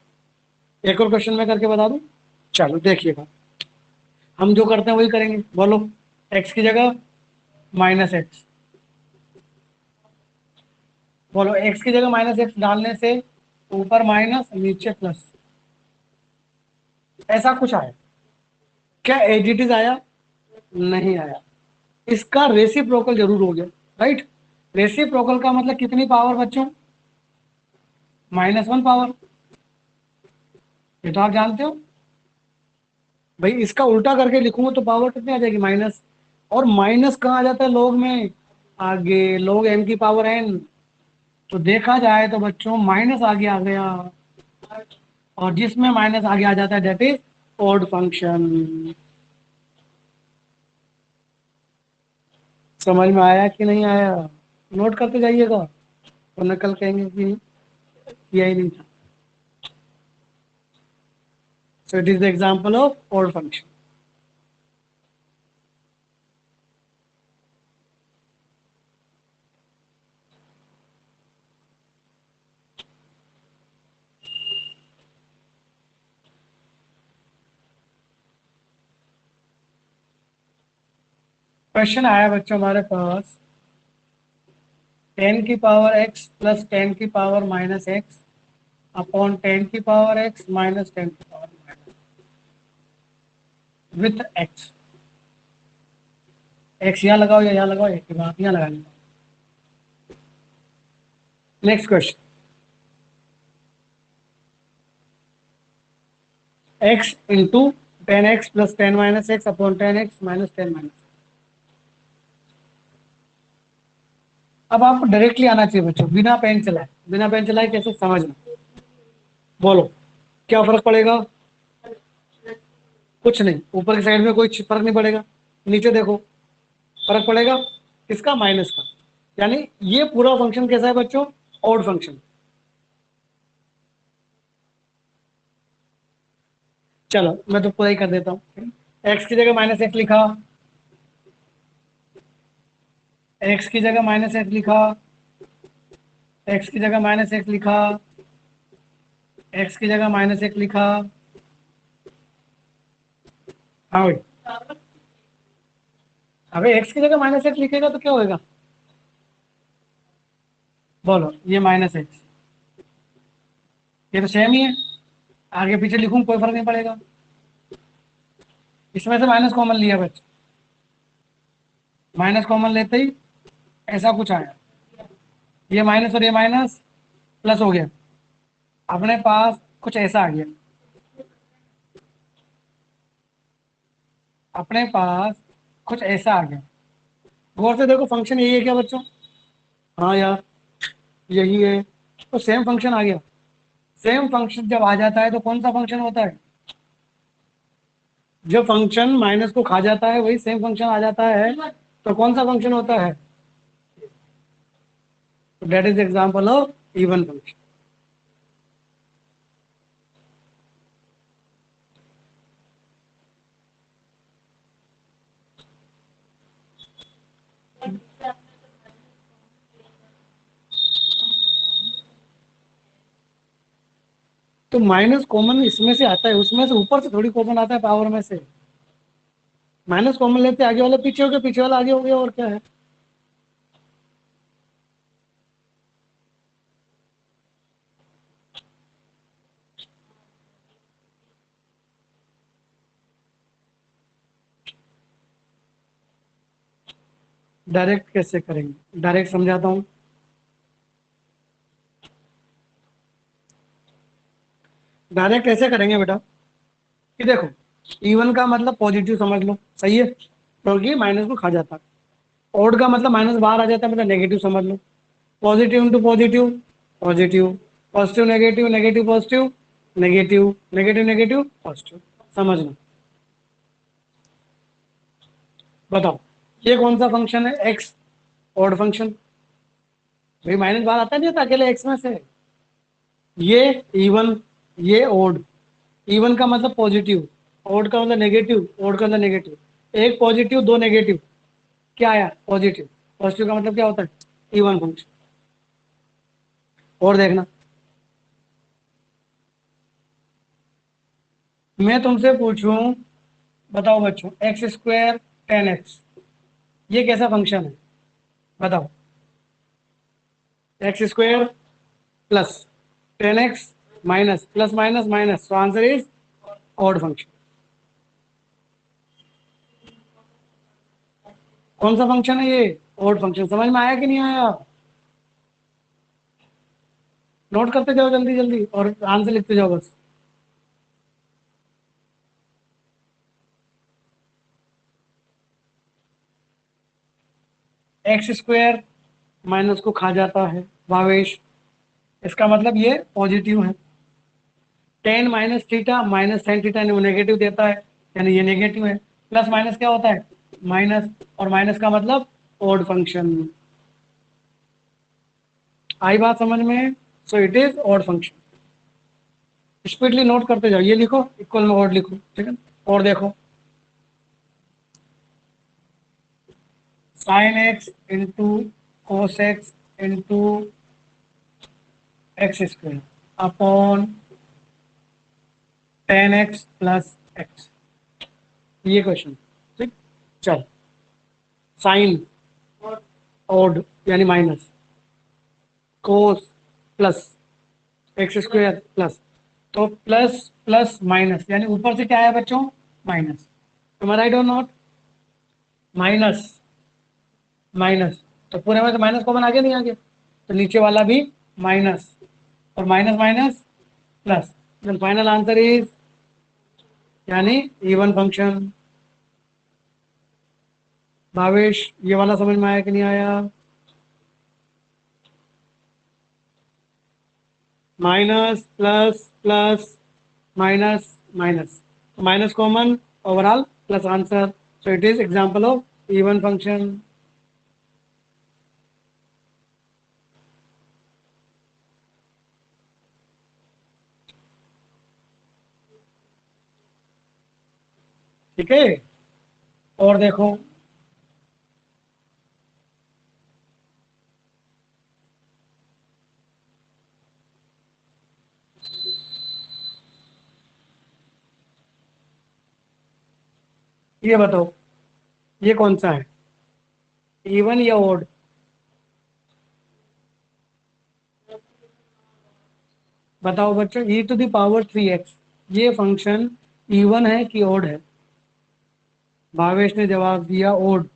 एक और क्वेश्चन मैं करके बता दूं। चलो देखिएगा, हम जो करते हैं वही करेंगे। बोलो, एक्स की जगह माइनस एक्स। बोलो, एक्स की जगह माइनस एक्स डालने से ऊपर माइनस नीचे प्लस, ऐसा कुछ आया। क्या एडिटिव आया? नहीं आया। इसका रेसिप्रोकल जरूर हो गया, राइट। रेसिप्रोकल का मतलब कितनी पावर बच्चों? -1 पावर। ये तो आप जानते हो भाई। इसका उल्टा करके लिखूंगा तो पावर कितनी आ जाएगी? माइनस। और माइनस कहाँ आ जाता है लोग में? आगे, लोग m की पावर n। तो देखा जाए तो बच्चों माइनस आगे आ गया, और जिसमें माइनस आगे आ जाता है दैट इज ऑड फंक्शन। समझ में आया कि नहीं आया? नोट करते जाइएगा, वरना कल कहेंगे कि किया ही नहीं था। सो it is the example of odd function. Question आया बच्चों हमारे पास, 10 की पावर x प्लस 10 की पावर माइनस एक्स अपॉन 10 की पावर x माइनस 10 की power minus with x। x यहाँ लगाओ या यहाँ लगाओ, एक ही बात, यहाँ लगा लो। Next question, x into 10x plus 10 minus x upon 10x minus 10 minus. अब आपको डायरेक्टली आना चाहिए बच्चों, बिना पेन चलाए। बिना पेन चलाए कैसे समझना? बोलो, क्या फर्क पड़ेगा? कुछ नहीं, ऊपर की साइड में कोई फर्क नहीं पड़ेगा। नीचे देखो, फर्क पड़ेगा किसका? माइनस का। यानी ये पूरा फंक्शन कैसा है बच्चों? Odd function. चलो मैं तो पूरा ही कर देता हूँ। एक्स की जगह माइनस एक्स लिखा, एक्स की जगह माइनस एक्स लिखा, एक्स की जगह माइनस एक्स लिखा, एक्स की जगह माइनस एक्स लिखा। हाँ भाई, अबे एक्स की जगह माइनस एक्स लिखेगा तो क्या होएगा? बोलो, ये माइनस एक्स, ये तो सेम ही है। आगे पीछे लिखूं कोई फर्क नहीं पड़ेगा। इसमें से माइनस कॉमन लिया बच्चे, माइनस कॉमन लेते ही ऐसा कुछ आया, ये माइनस और ये माइनस प्लस हो गया, अपने पास कुछ ऐसा आ गया, अपने पास कुछ ऐसा आ गया। गौर से देखो फंक्शन यही है क्या बच्चों? हाँ यार यही है, तो सेम फंक्शन आ गया। सेम फंक्शन जब आ जाता है तो कौन सा फंक्शन होता है? जो फंक्शन माइनस को खा जाता है वही सेम फंक्शन आ जाता है, तो कौन सा फंक्शन होता है? That is example of even function. तो माइनस कॉमन इसमें से आता है, उसमें से ऊपर से थोड़ी कॉमन आता है पावर में से। माइनस कॉमन लेते आगे वाला पीछे हो गया, पीछे वाला आगे हो गया, और क्या है? डायरेक्ट कैसे करेंगे? डायरेक्ट समझाता हूँ। डायरेक्ट कैसे करेंगे बेटा कि देखो, इवन का मतलब पॉजिटिव समझ लो, सही है, क्योंकि माइनस को खा जाता है। ऑड का मतलब माइनस बाहर आ जाता है, मतलब नेगेटिव समझ लो। Positive into positive positive, positive negative negative positive negative negative negative positive, समझना। बताओ ये कौन सा फंक्शन है? X, odd function. भाई माइनस बाहर आता नहीं था अकेले एक्स में से। ये इवन, ये ओड। इवन का मतलब पॉजिटिव, ओड का मतलब नेगेटिव, ओड का मतलब नेगेटिव। एक पॉजिटिव दो नेगेटिव, क्या आया? पॉजिटिव। पॉजिटिव का मतलब क्या होता है? Even function. और देखना, मैं तुमसे पूछूं, बताओ बच्चों, एक्स स्क्वायर 10x, ये कैसा फंक्शन है? बताओ। X square plus 10x minus plus minus minus, so answer is odd function. कौन सा फंक्शन है ये? Odd function. समझ में आया कि नहीं आया? नोट करते जाओ जल्दी जल्दी और आंसर लिखते जाओ बस। एक्स स्क्वायर माइनस को खा जाता है भावेश, इसका मतलब ये पॉजिटिव है। Ten minus theta minus sine theta negative देता है, यानी ये नेगेटिव है। प्लस माइनस क्या होता है? माइनस, और माइनस का मतलब ऑड फंक्शन। आई बात समझ में? So it is odd function. Speedly note करते जाओ, ये लिखो इक्वल में ऑड लिखो, ठीक है। और देखो, sine x into cos x into x square upon 10x plus x, ये क्वेश्चन, ठीक। चल, साइन ऑड यानी माइनस, कोस प्लस, एक्स स्क्वायर प्लस, तो प्लस प्लस माइनस यानी ऊपर से क्या आया बच्चों? माइनस। एम आई राइट और नॉट? माइनस माइनस, तो पूरे में से माइनस कॉमन आगे नहीं आ गया, तो नीचे वाला भी माइनस, और minus minus plus, then final answer is, यानी इवन फंक्शन। भावेश ये वाला समझ में आया कि नहीं आया? Minus plus plus minus minus, minus common, overall plus answer, so it is example of even function. ठीक है, और देखो, ये बताओ ये कौन सा है, इवन या ओड? बताओ बच्चों, e⁻³ ये फंक्शन इवन है कि ओड है? भावेश ने जवाब दिया ओड।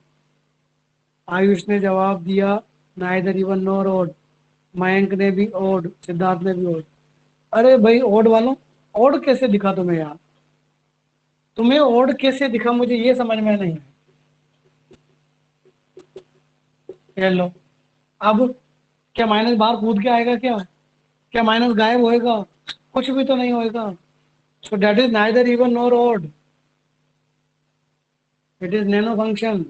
आयुष ने जवाब दिया neither even nor odd. Mayank ने भी ओड, सिद्धार्थ ने भी ओड। अरे भाई ओड वालों, ओड कैसे दिखा तुम्हें यार? तुम्हें ओड कैसे दिखा, मुझे ये समझ में नहीं। ये लो। अब क्या माइनस बाहर कूद के आएगा क्या? क्या माइनस गायब होएगा? कुछ भी तो नहीं होएगा। So that is neither even nor odd, it is nano function.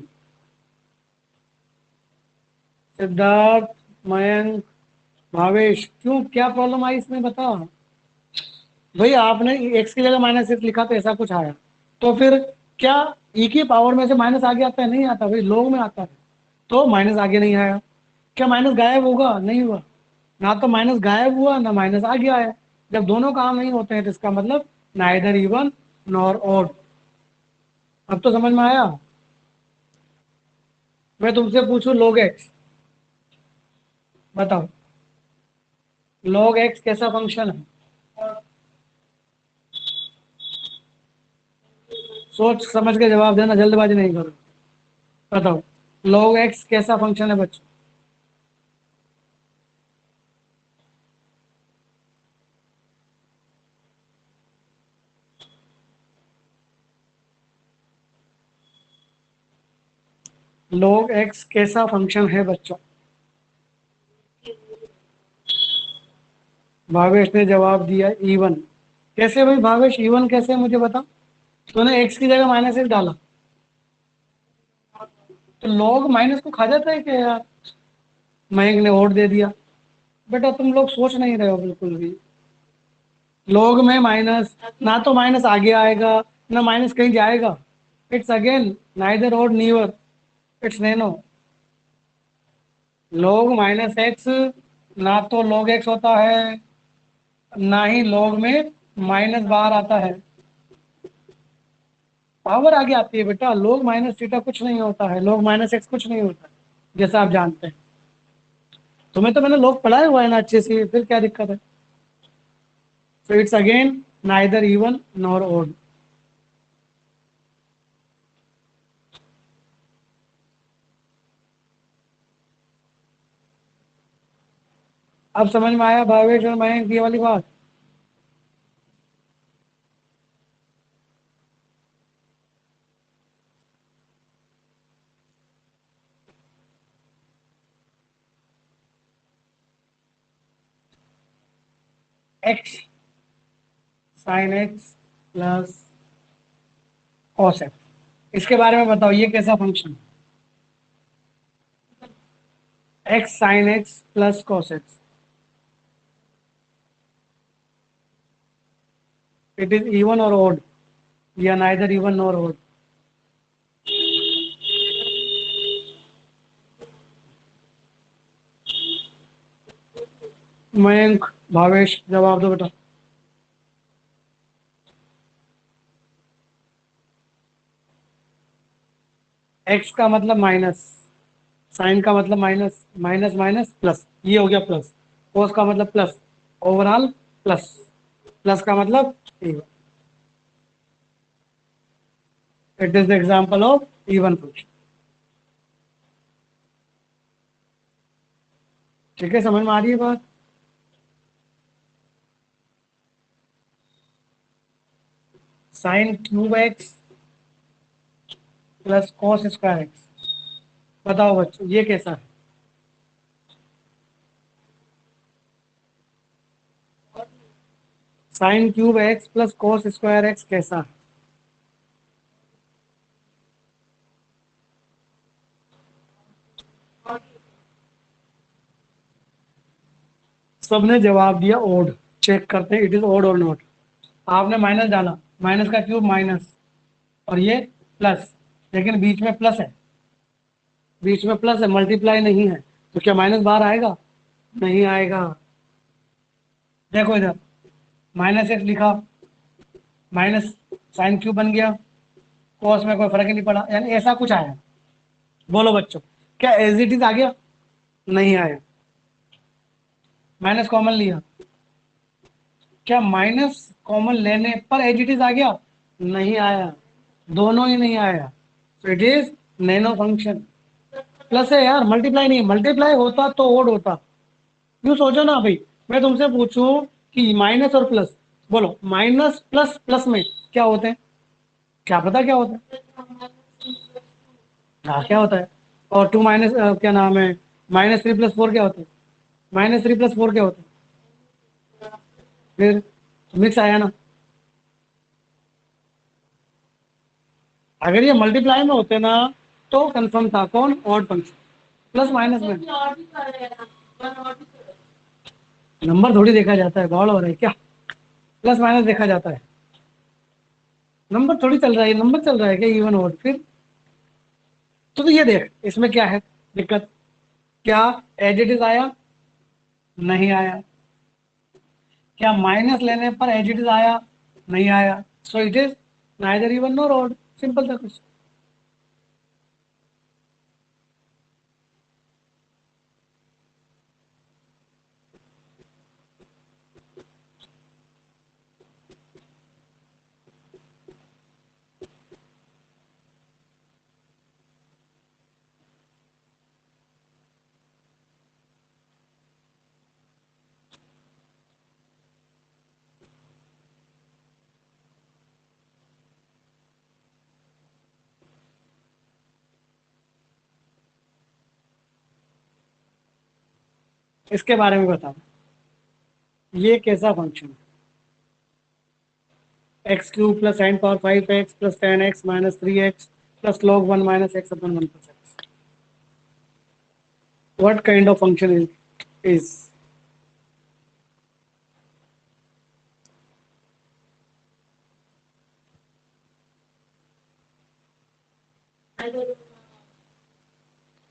Siddharth, Mayank, Bhavesh, क्यों, क्या प्रॉब्लम आई इसमें बता। भाई आपने एक्स की जगह माइनस एक्स लिखा तो ऐसा कुछ आया, तो फिर क्या ई की पावर में से माइनस आगे आता है? नहीं आता भाई, लॉग में आता है। तो माइनस आगे नहीं आया। क्या माइनस गायब होगा? नहीं हुआ। ना तो माइनस गायब हुआ ना माइनस आगे आया। जब दोनों काम नहीं होते हैं तो इसका मतलब नाइदर इवन नॉर ऑड। अब तो समझ में आया। मैं तुमसे पूछूं log x, बताओ log x कैसा फंक्शन है? सोच समझ के जवाब देना, जल्दबाजी नहीं करो। बताओ log x कैसा फंक्शन है बच्चों? log x कैसा फंक्शन है बच्चों? भावेश ने जवाब दिया इवन। कैसे भाई भावेश, इवन कैसे, मुझे बता। तूने x की जगह माइनस एक्स डाला, तो log माइनस को खा जाता है क्या यार? मयंक ने वोट दे दिया। बेटा तुम लोग सोच नहीं रहे हो बिल्कुल भी। log में माइनस, ना तो माइनस आगे आएगा ना माइनस कहीं जाएगा। इट्स अगेन नाइदर और nor, it's nano. log minus x ना तो log x होता है, ना ही log में माइनस बाहर आता है। पावर आगे आती है बेटा। log माइनस थीटा कुछ नहीं होता है, log माइनस एक्स कुछ नहीं होता है, जैसा आप जानते हैं। तुम्हें तो मैंने log पढ़ाया हुआ है ना अच्छे से, फिर क्या दिक्कत है? So it's again neither even nor odd. अब समझ में आया भावेश और मयंक ये वाली बात? X sine x plus cos x, इसके बारे में बताओ ये कैसा function? X sine x plus cos x, it is even और ओड या neither even nor odd? Mayank, Bhavesh, जवाब दो बेटा। एक्स का मतलब माइनस, साइन का मतलब माइनस, माइनस माइनस प्लस, ये हो गया प्लस। कोस का मतलब प्लस, ओवरऑल प्लस, प्लस का मतलब even. It is the example of even function. ठीक है, समझ में आ रही है बात? Sign cube x plus cos square x, बताओ बच्चों ये कैसा है? Sign cube x plus cos square x कैसा है? सबने जवाब दिया ओड। चेक करते हैं इट इज ओड और नॉट। आपने माइनस डाला, माइनस का क्यूब माइनस, और ये प्लस, लेकिन बीच में प्लस है, बीच में प्लस है, मल्टीप्लाई नहीं है, तो क्या माइनस बाहर आएगा? नहीं आएगा। देखो इधर माइनस एक्स लिखा, माइनस साइन क्यूब बन गया, कॉस में कोई फर्क ही नहीं पड़ा, यानी ऐसा कुछ आया। बोलो बच्चों, क्या एज इट इज आ गया? नहीं आया। माइनस कॉमन लिया, क्या माइनस कॉमन लेने पर एज इट इज आ गया? नहीं आया। दोनों ही नहीं आया। So it is nano function. Plus है यार, मल्टीप्लाई नहीं, मल्टीप्लाई होता तो ओड होता। यूँ सोचो ना भाई, मैं तुमसे पूछूं कि माइनस और प्लस, बोलो माइनस प्लस प्लस में क्या होते हैं, क्या पता क्या होता है? हाँ क्या होता है? और टू माइनस क्या नाम है, माइनस थ्री प्लस फोर क्या होता है? माइनस थ्री प्लस फोर क्या होता है? फिर मिक्स आया ना। अगर ये मल्टीप्लाई में होते ना तो कंफर्म था, कौन? Odd function. प्लस माइनस में नंबर थोड़ी देखा जाता है, गौड़ हो रहा है क्या? प्लस माइनस देखा जाता है, नंबर थोड़ी चल रहा है, नंबर चल रहा है क्या इवन ऑड? फिर तो ये देख इसमें क्या है दिक्कत, क्या एज इट इज आया? नहीं आया। क्या माइनस लेने पर एज इट इज आया? नहीं आया। So it is neither even nor odd, simple था कुछ। इसके बारे में बताओ, ये कैसा function? X cube plus n power five x plus ten x minus three x plus log one minus x upon one plus x, what kind of function is?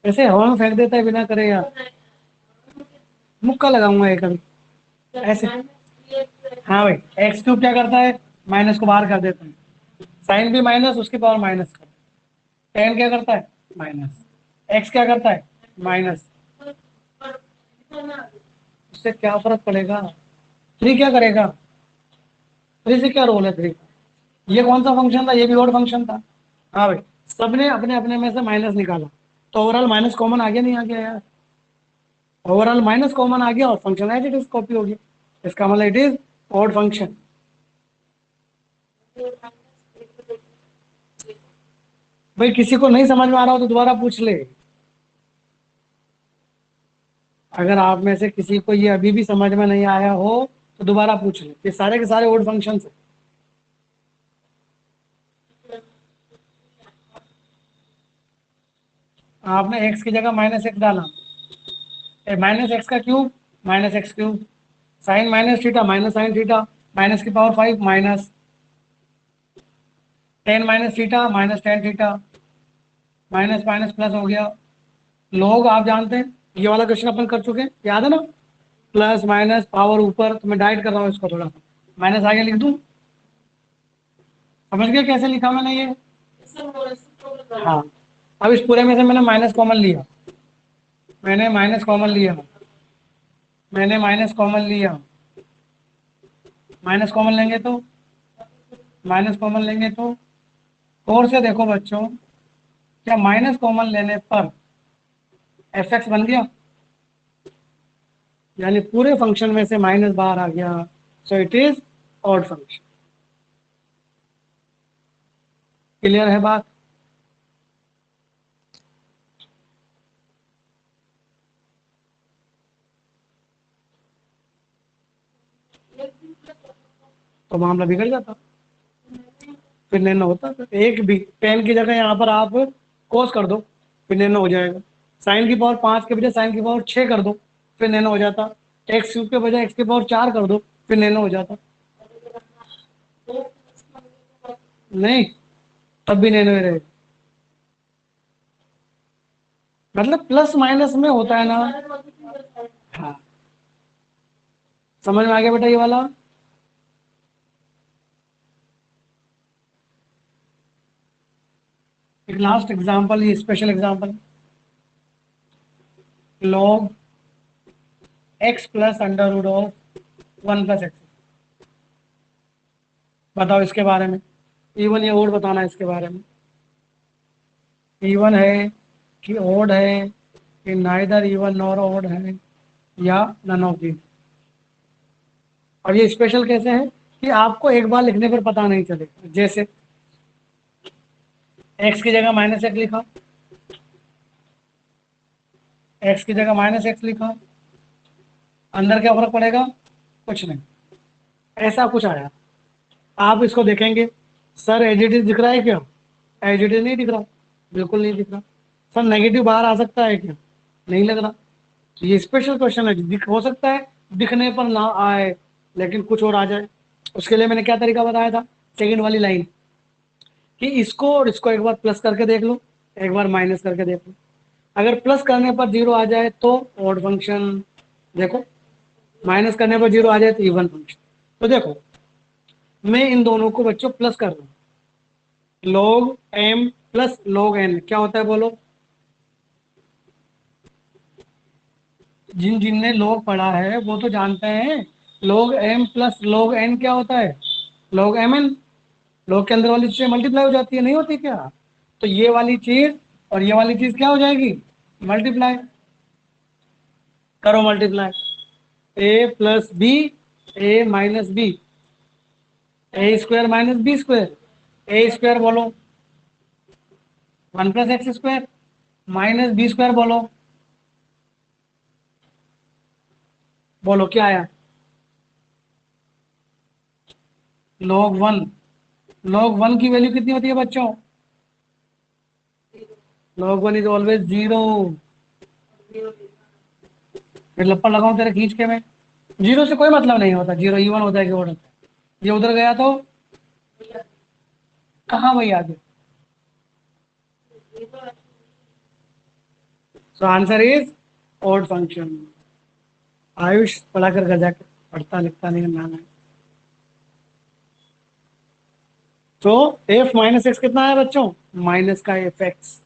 ऐसे हवा में फेंक देता है बिना करे यार, मुक्का लगाऊंगा एक अभी ऐसे। हाँ भाई, एक्स क्यूब क्या करता है? माइनस को बाहर कर देता है, साइन भी माइनस, उसकी पावर माइनस कर, टेन क्या करता है? माइनस। एक्स क्या करता है? माइनस। उससे क्या फर्क पड़ेगा? थ्री क्या करेगा? थ्री से क्या रोल है थ्री का? ये कौन सा फंक्शन था? ये भी और फंक्शन था। हाँ भाई, सबने अपने अपने में से माइनस निकाला तो ओवरऑल माइनस कॉमन आ गया, नहीं आ गया यार? ओवरऑल माइनस कॉमन आ गया और function as it is copy हो गया, इसका मतलब इट इज ऑड फंक्शन। भाई किसी को नहीं समझ में आ रहा हो तो दोबारा पूछ ले। अगर आप में से किसी को ये अभी भी समझ में नहीं आया हो तो दोबारा पूछ ले, ये सारे के सारे ऑड फंक्शन है। आपने एक्स की जगह माइनस एक्स डाला, माइनस एक्स का cube minus x cube, sine minus theta minus sine theta, minus की power five minus tan minus theta minus tan theta, minus minus plus हो गया। लोग आप जानते हैं, ये वाला क्वेश्चन अपन कर चुके हैं, याद है ना? प्लस माइनस पावर ऊपर, तो मैं डाइट कर रहा हूँ इसको थोड़ा, माइनस आगे लिख दूं? समझ गए कैसे लिखा मैंने ये? हाँ। अब इस पूरे में से मैंने माइनस कॉमन लिया, मैंने माइनस कॉमन लिया, मैंने माइनस कॉमन लिया, माइनस कॉमन लेंगे तो, माइनस कॉमन लेंगे तो, और से देखो बच्चों, क्या माइनस कॉमन लेने पर एफ एक्स बन गया? यानी पूरे फंक्शन में से माइनस बाहर आ गया, सो it is odd function. Clear है बात? तो मामला बिगड़ जाता, फिर नैनो होता, तो एक भी टेन की जगह यहाँ पर आप कोस कर दो, फिर नैनो हो जाएगा। साइन की पावर पाँच के बजाय साइन की पावर छः कर दो, फिर नैनो हो जाता। एक्स क्यूब के बजाय एक्स की पावर चार कर दो, फिर नैनो हो जाता। नहीं, तब भी नैनो ही रहेगा। मतलब प्लस माइनस में होता है ना। हाँ, समझ में आ गया बेटा ये वाला? एक लास्ट एग्जांपल, ये special example, log x plus under root of one plus x. बताओ इसके बारे में, इवन ये और बताना है इसके बारे में। इवन है कि ओड है, कि नाइदर इवन नॉर ओड है, या नन ऑफ दीज। और ये स्पेशल कैसे है कि आपको एक बार लिखने पर पता नहीं चलेगा। जैसे x की जगह -x लिखा, x की जगह -x लिखा, अंदर क्या फर्क पड़ेगा? कुछ नहीं। ऐसा कुछ आया, आप इसको देखेंगे, सर एज इट इज दिख रहा है क्या? एज इट इज नहीं दिख रहा, बिल्कुल नहीं दिख रहा। सर नेगेटिव बाहर आ सकता है क्या? नहीं लग रहा। तो ये स्पेशल क्वेश्चन है, हो सकता है दिखने पर ना आए लेकिन कुछ और आ जाए। उसके लिए मैंने क्या तरीका बताया था, सेकंड वाली लाइन, कि इसको और इसको एक बार प्लस करके देख लो, एक बार माइनस करके देख लो। अगर प्लस करने पर 0 आ जाए तो ऑड फंक्शन, देखो माइनस करने पर 0 आ जाए तो इवन फंक्शन। तो देखो मैं इन दोनों को बच्चों प्लस कर रहा हूं, log m plus log n क्या होता है बोलो? जिन जिनने log पढ़ा है वो तो जानते हैं, log m plus log n क्या होता है? log mn। log के अंदर वाली चीजें मल्टीप्लाई हो जाती है, नहीं होती क्या? तो ये वाली चीज और ये वाली चीज क्या हो जाएगी? मल्टीप्लाई। करो multiply, a plus b, a minus b, a square minus b square, a square बोलो 1 + x² माइनस बी स्क्वायर बोलो, बोलो क्या आया? log 1। log 1 की वैल्यू कितनी होती है बच्चों? log 1 is always 0। फिर लप्पा लगाऊं तेरे खींच के मैं? 0 से कोई मतलब नहीं होता, 0 इवन होता है कि ओड होता है। ये उधर गया तो कहाँ वही आगे? So answer is odd function. Ayush पढ़ा कर घर जाके, पढ़ता लिखता नहीं नाम है। तो f माइनस एक्स कितना है बच्चों? माइनस का एफ एक्स।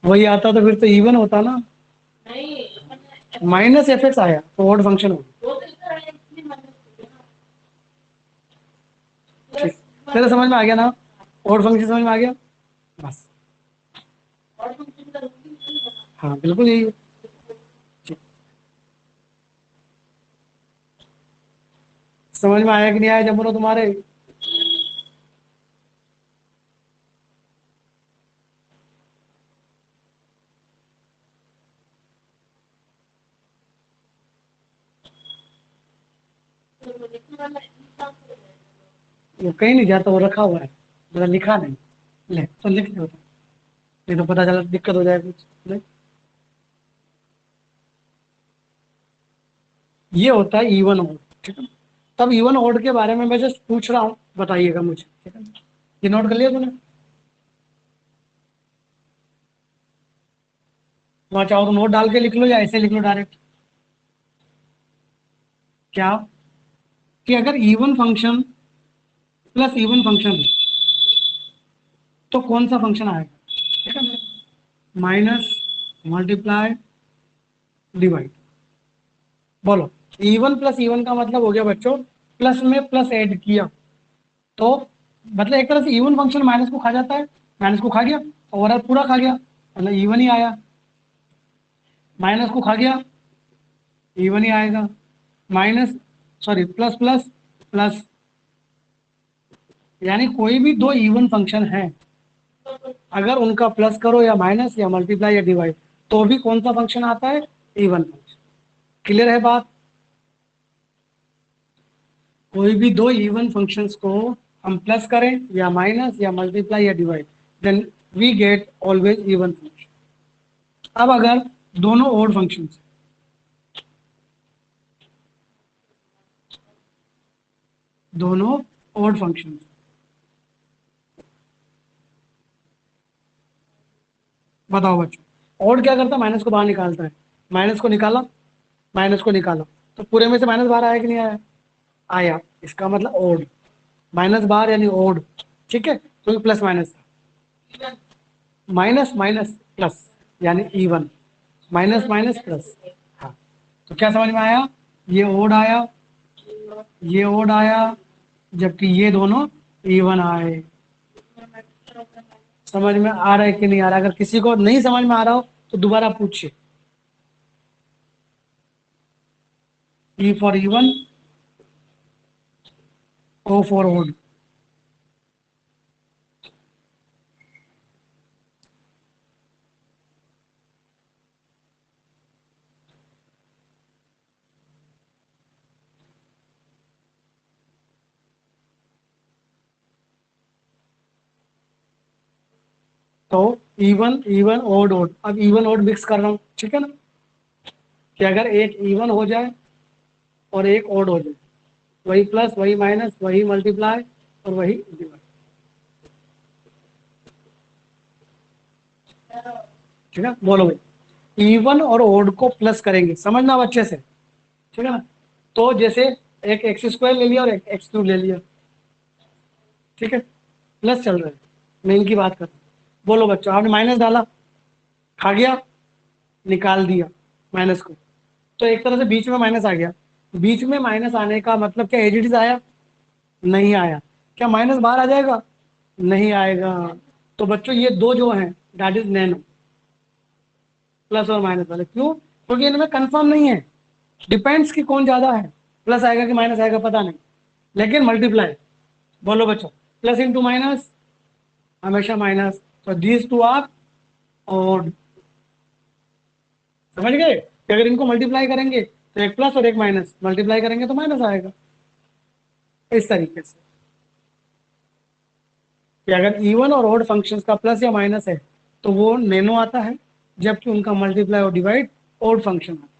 वही आता तो फिर तो इवन होता ना। माइनस एफ एक्स आया तो ओड फंक्शन हो। ठीक, तेरे समझ में आ गया ना? ओड फंक्शन समझ में आ गया बस। हाँ बिल्कुल यही है। ठीक, समझ में आया कि नहीं आया जब बोलो तुम्हारे? वो कहीं नहीं जाता, वो रखा हुआ है, मतलब लिखा नहीं। ले तो लिख दो, नहीं तो पता चला दिक्कत हो जाए कुछ। ले, ये होता है इवन ओड। ठीक है, तब इवन ओड के बारे में मैं जस्ट पूछ रहा हूँ, बताइएगा मुझे। ठीक है, ये नोट कर लिया तूने? वहाँ चाहो तो नोट डाल के लिख लो या ऐसे लिख लो डायरेक्ट। क्या? कि अगर even function plus even function है तो कौन सा फंक्शन आएगा? ठीक है, माइनस, मल्टीप्लाई, डिवाइड। बोलो, इवन प्लस इवन का मतलब हो गया बच्चों, प्लस में प्लस ऐड किया तो, मतलब एक तरह से इवन फंक्शन माइनस को खा जाता है, माइनस को खा गया और पूरा खा गया, मतलब इवन ही आया। माइनस को खा गया, इवन ही आएगा। Minus, sorry plus plus plus, यानी कोई भी दो इवन फंक्शन है, अगर उनका प्लस करो या माइनस या मल्टीप्लाई या डिवाइड, तो भी कौन सा फंक्शन आता है? Even function. क्लियर है बात? कोई भी दो इवन फंक्शंस को हम प्लस करें या माइनस या मल्टीप्लाई या divide, then we get always even function. अब अगर दोनों ओड फंक्शंस, दोनों ओड फंक्शंस, बताओ बच्चों, ओड क्या करता है? माइनस को बाहर निकालता है। माइनस को निकाला, माइनस को निकाला, तो पूरे में से माइनस बाहर आया कि नहीं आया? आया, इसका मतलब ओड। माइनस बाहर यानी ओड। ठीक है, तो plus minus, minus minus plus यानी इवन, माइनस माइनस प्लस। हाँ, तो क्या समझ में आया? ये ओड आया, ये ओड आया, जबकि ये दोनों इवन आए। समझ में आ रहा है कि नहीं आ रहा? अगर किसी को नहीं समझ में आ रहा हो तो दोबारा पूछिए। E for even, O for odd. तो इवन इवन ओड ओड, अब इवन ओड मिक्स कर रहा हूं, ठीक है ना? कि अगर एक इवन हो जाए और एक ओड हो जाए, वही प्लस वही माइनस वही मल्टीप्लाई और वही डिवाइड, ठीक है? बोलो भाई, इवन और ओड को प्लस करेंगे, समझना अब अच्छे से, ठीक है ना? तो जैसे एक एक्स स्क्वायर ले लिया और एक एक्स क्यूब ले लिया, ठीक है? प्लस चल रहा है, मैं इनकी बात कर रहा हूं। बोलो बच्चों, आपने माइनस डाला, खा गया, निकाल दिया माइनस को, तो एक तरह से बीच में माइनस आ गया। बीच में माइनस आने का मतलब क्या एज इट इज आया? नहीं आया। क्या माइनस बाहर आ जाएगा? नहीं आएगा। तो बच्चों ये दो जो हैं, दैट इज नैनो, प्लस और माइनस वाले। क्यों? क्योंकि इनमें कंफर्म नहीं है, डिपेंड्स कि कौन ज्यादा है, प्लस आएगा कि माइनस आएगा पता नहीं, लेकिन मल्टीप्लाई। बोलो बच्चों, प्लस इंटू माइनस हमेशा माइनस, तो दीज टू आर और, समझ गए कि अगर इनको मल्टीप्लाई करेंगे तो एक प्लस और एक माइनस, मल्टीप्लाई करेंगे तो माइनस आएगा। इस तरीके से कि अगर इवन और ऑड फंक्शंस का प्लस या माइनस है तो वो नैनो आता है, जबकि उनका मल्टीप्लाई और डिवाइड ऑड फंक्शन आता है।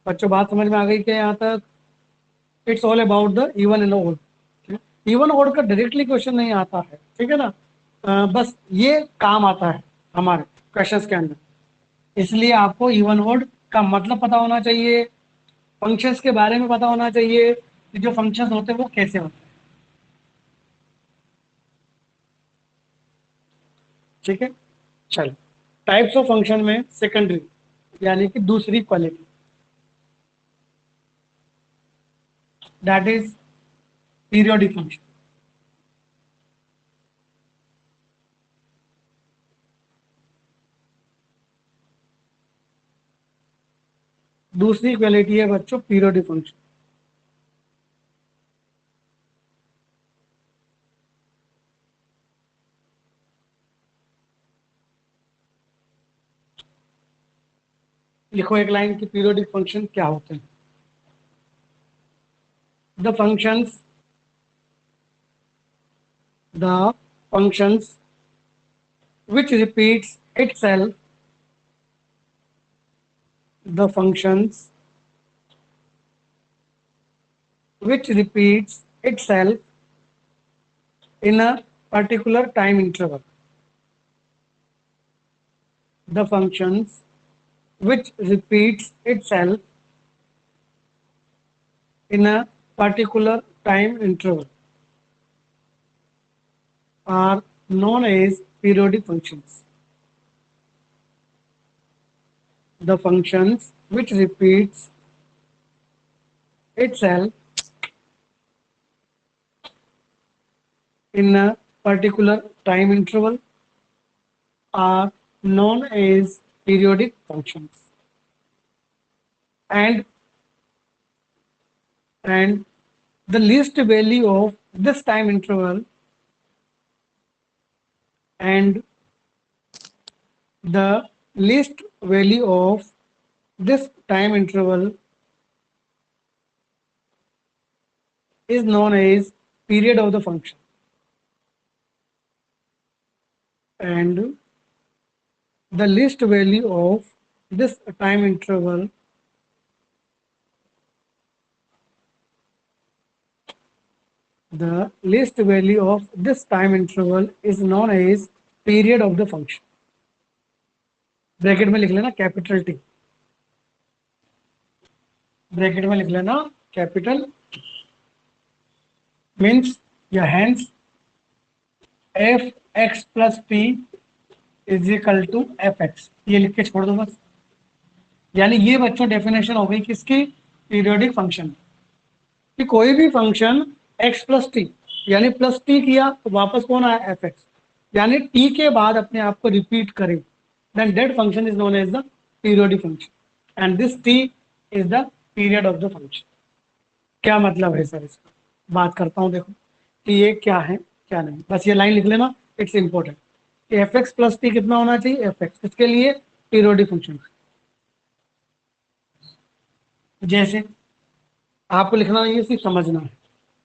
बच्चों बात समझ में आ गई क्या यहाँ तक? It's all about the even and odd. Even odd का डायरेक्टली क्वेश्चन नहीं आता है, ठीक है ना? बस ये काम आता है हमारे क्वेश्चंस के अंदर, इसलिए आपको इवन ऑड का मतलब पता होना चाहिए, फंक्शंस के बारे में पता होना चाहिए कि जो फंक्शंस होते हैं वो कैसे होते हैं, ठीक है? चलो, टाइप्स ऑफ फंक्शन में सेकेंडरी यानी कि दूसरी quality, that is periodic function. दूसरी क्वालिटी है बच्चों पीरियोडिक फंक्शन। लिखो एक लाइन की, पीरियोडिक फंक्शन क्या होते हैं? The functions, the functions which repeats itself, the functions which repeats itself in a particular time interval, the functions which repeats itself in a particular time interval are known as periodic functions. The functions which repeats itself in a particular time interval are known as periodic functions. And and the least value of this time interval and the least value of this time interval is known as period of the function, and the least value of this time interval the least value of this time interval is known as period of the function. Bracket में लिख लेना कैपिटल टी, ब्रैकेट में लिख लेना कैपिटल, मीन्स या hence f x plus p is equal to f x, ये लिख के छोड़ दो बस। यानी ये बच्चों डेफिनेशन हो गई किसकी, पीरियोडिक फंक्शन कि कोई भी फंक्शन एक्स प्लस टी यानी प्लस टी किया तो वापस कौन आया, एफ एक्स, यानी टी के बाद अपने आप को रिपीट करे, then that function is known as the periodic function and this T is the period of the function. क्या मतलब है सर इसका, बात करता हूँ देखो कि ये क्या है क्या नहीं, बस ये लाइन लिख लेना, it's important. F x plus T कितना होना चाहिए, एफ एक्स, इसके लिए पीरियोडिक फंक्शन। जैसे आपको लिखना नहीं है, सिर्फ समझना है,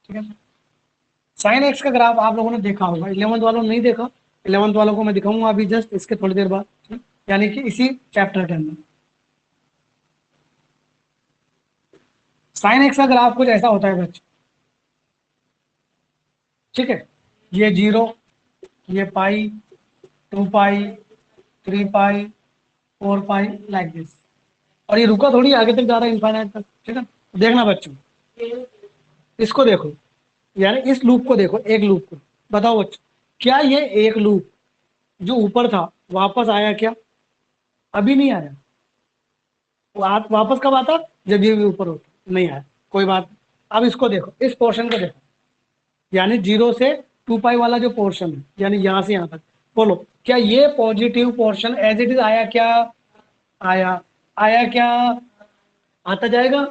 ठीक है। साइन एक्स का ग्राफ आप लोगों ने देखा होगा, 11th वालों ने नहीं देखा, 11th वालों को मैं दिखाऊंगा अभी जस्ट इसके थोड़ी देर बाद, यानी कि इसी चैप्टर के अंदर। साइन एक्स का ग्राफ कुछ ऐसा होता है बच्चों, ठीक है, ये 0, ये पाई, 2 पाई, 3 पाई, 4 पाई, लाइक दिस, और ये रुका थोड़ी आगे तक जा रहा है इनफाइनाइट तक, ठीक है। देखना बच्चों, इसको देखो, यानी इस लूप को देखो, एक लूप को, बताओ बच्चों क्या ये एक लूप जो ऊपर था वापस आया क्या, अभी नहीं आया। वापस कब आता, जब ये भी ऊपर होता, नहीं आया, कोई बात। अब इसको देखो, इस पोर्शन को देखो, यानी 0 से 2 पाई वाला जो पोर्शन है, यानी यहां से यहां तक, बोलो क्या ये positive portion as it is आया क्या, आया, आया क्या, आता जाएगा।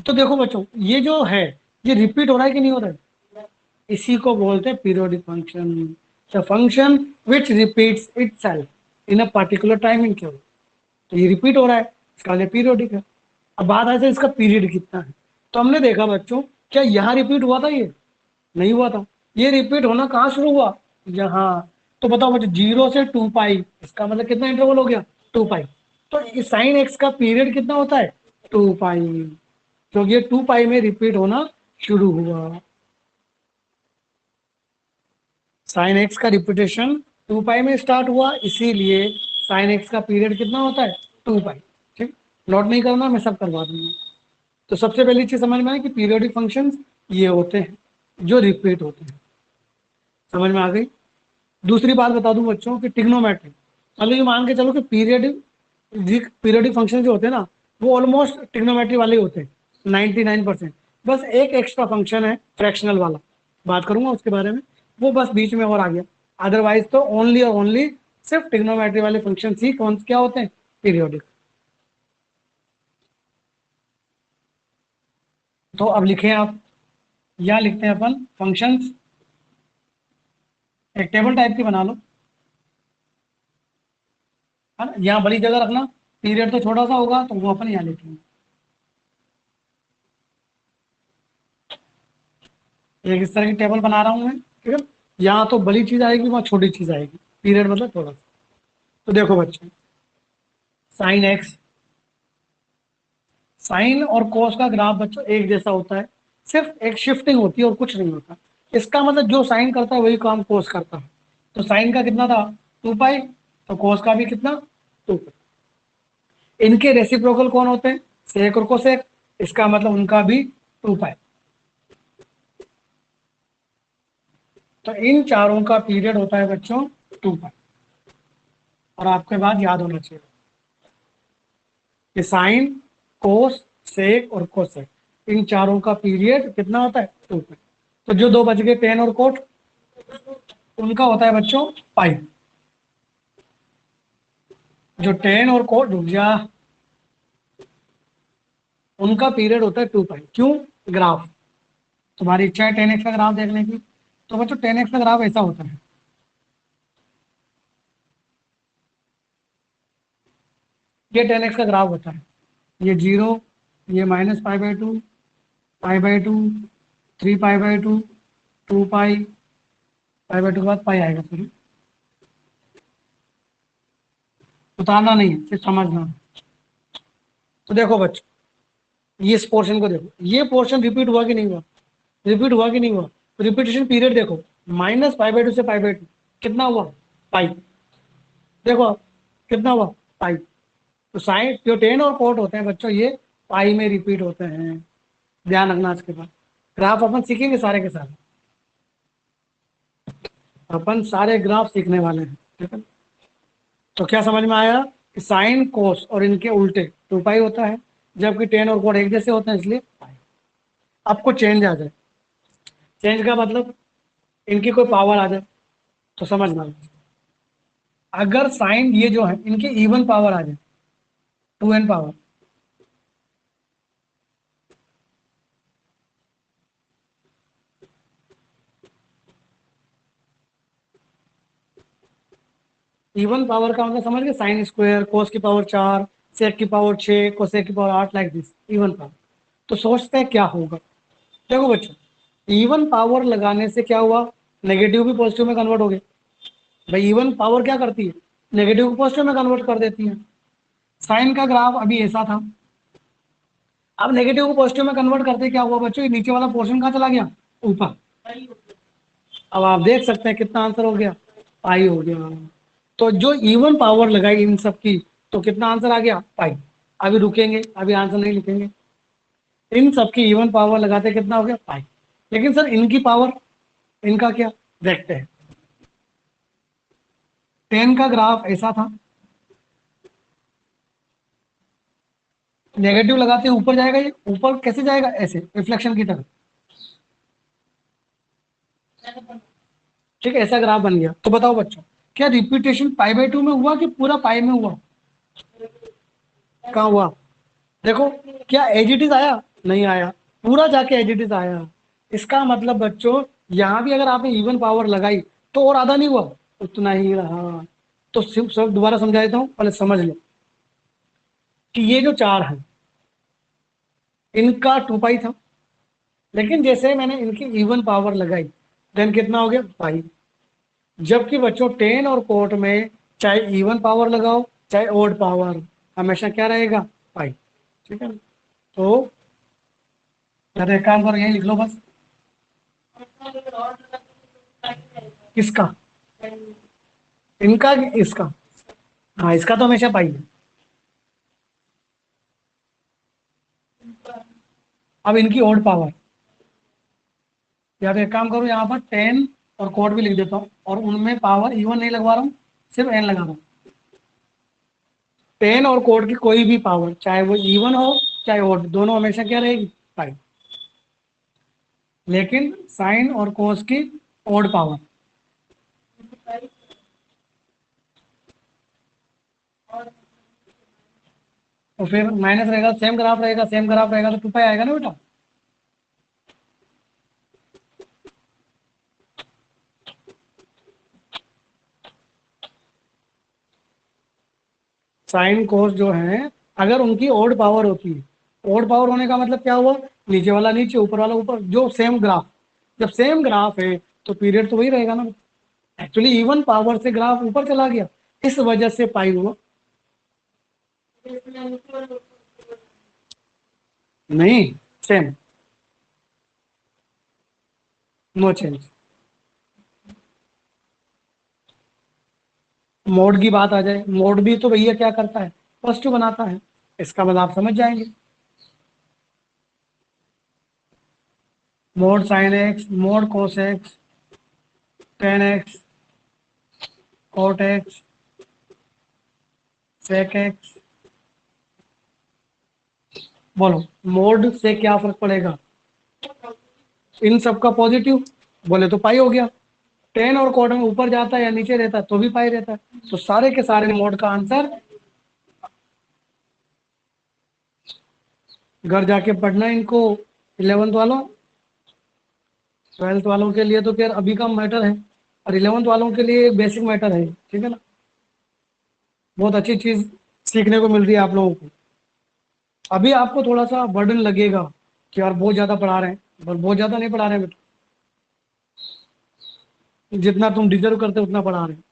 तो देखो बच्चों ये जो है ये रिपीट हो रहा है कि नहीं हो रहा है, इसी को बोलते हैं periodic function, the function which repeats itself in a particular time interval. तो ये रिपीट हो रहा है, इसका मतलब पीरियोडिक है। अब बात आती है इसका पीरियड कितना है, तो हमने देखा बच्चों क्या यहाँ रिपीट हुआ था, ये नहीं हुआ था, ये रिपीट होना कहाँ शुरू हुआ, यहाँ। तो बताओ बच्चों 0 से 2 पाई, इसका मतलब कितना इंटरवल हो गया, 2 पाई। तो साइन एक्स का पीरियड कितना होता है, 2 पाई, क्योंकि ये 2 पाई में रिपीट होना शुरू हुआ। साइन एक्स का रिपीटेशन 2 पाई में स्टार्ट हुआ, इसीलिए साइन एक्स का पीरियड कितना होता है, 2 पाई। ठीक, नोट नहीं करना, मैं सब करवा दूंगा। तो सबसे पहली चीज समझ में आए कि पीरियोडिक फंक्शंस ये होते हैं जो रिपीट होते हैं, समझ में आ गई। दूसरी बात बता दूं बच्चों कि टिग्नोमेट्री, मतलब ये मान के चलो कि पीरियोडिक फंक्शन जो होते हैं ना वो ऑलमोस्ट टिग्नोमेट्री वाले ही होते हैं 99%। बस एक एक्स्ट्रा फंक्शन है फ्रैक्शनल वाला, बात करूंगा उसके बारे में, वो बस बीच में और आ गया। अदरवाइज तो ओनली और ओनली सिर्फ टिग्नोमेट्री वाले फंक्शन ही कौन क्या होते हैं, पीरियोडिक। तो अब लिखें आप, या लिखते हैं अपन फंक्शंस, एक टेबल टाइप की बना लो, है ना, यहाँ बड़ी जगह रखना, पीरियड तो छोटा सा होगा तो वो अपन यहाँ लिखेंगे। एक इस तरह की टेबल बना रहा हूँ मैं, ठीक है, यहाँ तो बड़ी चीज आएगी वहाँ छोटी चीज आएगी, पीरियड मतलब थोड़ा सा। तो देखो बच्चों, साइन एक्स, साइन और कोस का ग्राफ बच्चों एक जैसा होता है, सिर्फ एक शिफ्टिंग होती है और कुछ नहीं होता। इसका मतलब जो साइन करता है वही काम कोस करता है। तो साइन का कितना था, 2 पाई, तो कोस का भी कितना, 2 पाई। इनके रेसिप्रोकल कौन होते हैं, सेक और कोसेक, इसका मतलब उनका भी 2 पाई। तो इन चारों का पीरियड होता है बच्चों 2 पाई। और आपके बाद याद होना चाहिए कि साइन, कोस, सेक और कोसेक, इन चारों का पीरियड कितना होता है, 2 पाई। तो जो दो बच गए टेन और कोट, उनका होता है बच्चों पाई। जो टेन और कोट रुक जा, उनका पीरियड होता है 2 पाई। क्यों, ग्राफ, तुम्हारी इच्छा है 10x का ग्राफ देखने की, तो बच्चों 10x का ग्राफ ऐसा होता है, ये 10x का ग्राफ होता है, ये 0, ये -π/2, π/2, 3π/2, 2 पाई, π/2 के बाद पाई आएगा, फिर उतारना नहीं है, सिर्फ समझना। तो देखो बच्चों, ये इस पोर्शन को देखो, ये पोर्शन रिपीट हुआ कि नहीं हुआ, रिपीट हुआ कि नहीं हुआ, रिपीटेशन पीरियड देखो, -π/2 से π/2 कितना हुआ, पाई, देखो आप, कितना हुआ, पाई। तो साइन जो टेन और कोट होते हैं बच्चों ये पाई में रिपीट होते हैं, ध्यान रखना। इसके बाद ग्राफ अपन सीखेंगे सारे के सारे, अपन सारे ग्राफ सीखने वाले हैं, ठीक है। तो क्या समझ में आया कि साइन कोस और इनके उल्टे 2 पाई होता है, जबकि टेन और कोड एक जैसे होते हैं, इसलिए पाई। आपको चेंज आ जाए, चेंज का मतलब इनकी कोई पावर आ जाए तो समझना, अगर साइन ये जो है इनकी इवन पावर आ जाए, 2n पावर, इवन पावर का मतलब समझ गए, साइन स्क्वायर, कोस की पावर 4, सेक की पावर 6, कोसेक की power 8, like this even power. तो सोचते हैं क्या होगा। देखो बच्चों, इवन पावर लगाने से क्या हुआ, नेगेटिव भी पॉजिटिव में कन्वर्ट हो गए। भाई इवन पावर क्या करती है, नेगेटिव को पॉजिटिव में कन्वर्ट कर देती है। साइन का ग्राफ अभी ऐसा था, अब नेगेटिव को पॉजिटिव में कन्वर्ट करते क्या हुआ बच्चों, ये नीचे वाला पोर्शन कहाँ चला गया, ऊपर। अब आप देख सकते हैं कितना आंसर हो गया, पाई हो गया। तो जो इवन पावर लगाई इन सब की, तो कितना आंसर आ गया, पाई। अभी रुकेंगे, अभी आंसर नहीं लिखेंगे। इन सब की इवन पावर लगाते कितना हो गया, पाई। लेकिन सर इनकी पावर, इनका क्या, देखते हैं। 10 का ग्राफ ऐसा था, नेगेटिव लगाते ऊपर जाएगा, ये ऊपर कैसे जाएगा, ऐसे रिफ्लेक्शन की तरह, ठीक है। ऐसा ग्राफ बन गया। तो बताओ बच्चों, क्या रिपीटेशन पाई/2 में हुआ कि पूरा पाई में हुआ, कहाँ हुआ, देखो। क्या एज इट इज आया, नहीं आया, पूरा जाके एज इट इज आया। इसका मतलब बच्चों, यहां भी अगर आपने इवन पावर लगाई तो और आधा नहीं हुआ, उतना ही रहा। तो सिर्फ सब दोबारा समझा देता हूं, पहले समझ लो कि ये जो चार है इनका 2 पाई था, लेकिन जैसे मैंने इनकी इवन पावर लगाई, देन कितना हो गया, पाई। जबकि बच्चों 10 और कोट में चाहे इवन पावर लगाओ चाहे ओड पावर, हमेशा क्या रहेगा, पाई, ठीक है ना। तो यार एक काम करो, यही लिख लो बस। किसका, इनका कि इसका, हाँ इसका तो हमेशा पाई है। अब इनकी ओड पावर, या तो एक काम करो, यहाँ पर 10 और कोड भी लिख देता हूँ, और उनमें पावर इवन नहीं लगवा रहा हूँ, सिर्फ एन लगा रहा हूँ। 10 और कोड की कोई भी पावर, चाहे वो इवन हो चाहे ओड, दोनों हमेशा क्या रहेगी, पाई। लेकिन साइन और कोस की ओड पावर, तो फिर माइनस रहेगा, सेम ग्राफ रहेगा, सेम ग्राफ रहेगा तो 2 पाई आएगा ना बेटा। साइन कोस जो है, अगर उनकी ओड पावर होती है, ओड पावर होने का मतलब क्या हुआ, नीचे वाला नीचे ऊपर वाला ऊपर, जो सेम ग्राफ, जब सेम ग्राफ है तो पीरियड तो वही रहेगा ना। एक्चुअली इवन पावर से ग्राफ ऊपर चला गया, इस वजह से पाई हुआ। नहीं, सेम, नो चेंज। मोड की बात आ जाए, मोड भी तो भैया क्या करता है, पॉजिटिव बनाता है। इसका मतलब आप समझ जाएंगे, mod sine x, mod cos x, tan x, cot x, sec x. बोलो, मोड से क्या फर्क पड़ेगा, इन सब का पॉजिटिव, बोले तो पाई हो गया। 10 और कोड में ऊपर जाता है या नीचे रहता है तो भी पाई रहता है। तो सारे के सारे मोड का आंसर, घर जाके पढ़ना इनको, 11th वालों, 12th वालों के लिए तो खैर अभी का मैटर है, और 11th वालों के लिए बेसिक मैटर है, ठीक है ना। बहुत अच्छी चीज सीखने को मिल रही है आप लोगों को। अभी आपको थोड़ा सा बर्डन लगेगा कि यार बहुत ज्यादा पढ़ा रहे हैं, पर बहुत ज्यादा नहीं पढ़ा रहे हैं बेटा, जितना तुम डिजर्व करते हो उतना पढ़ा रहे हैं।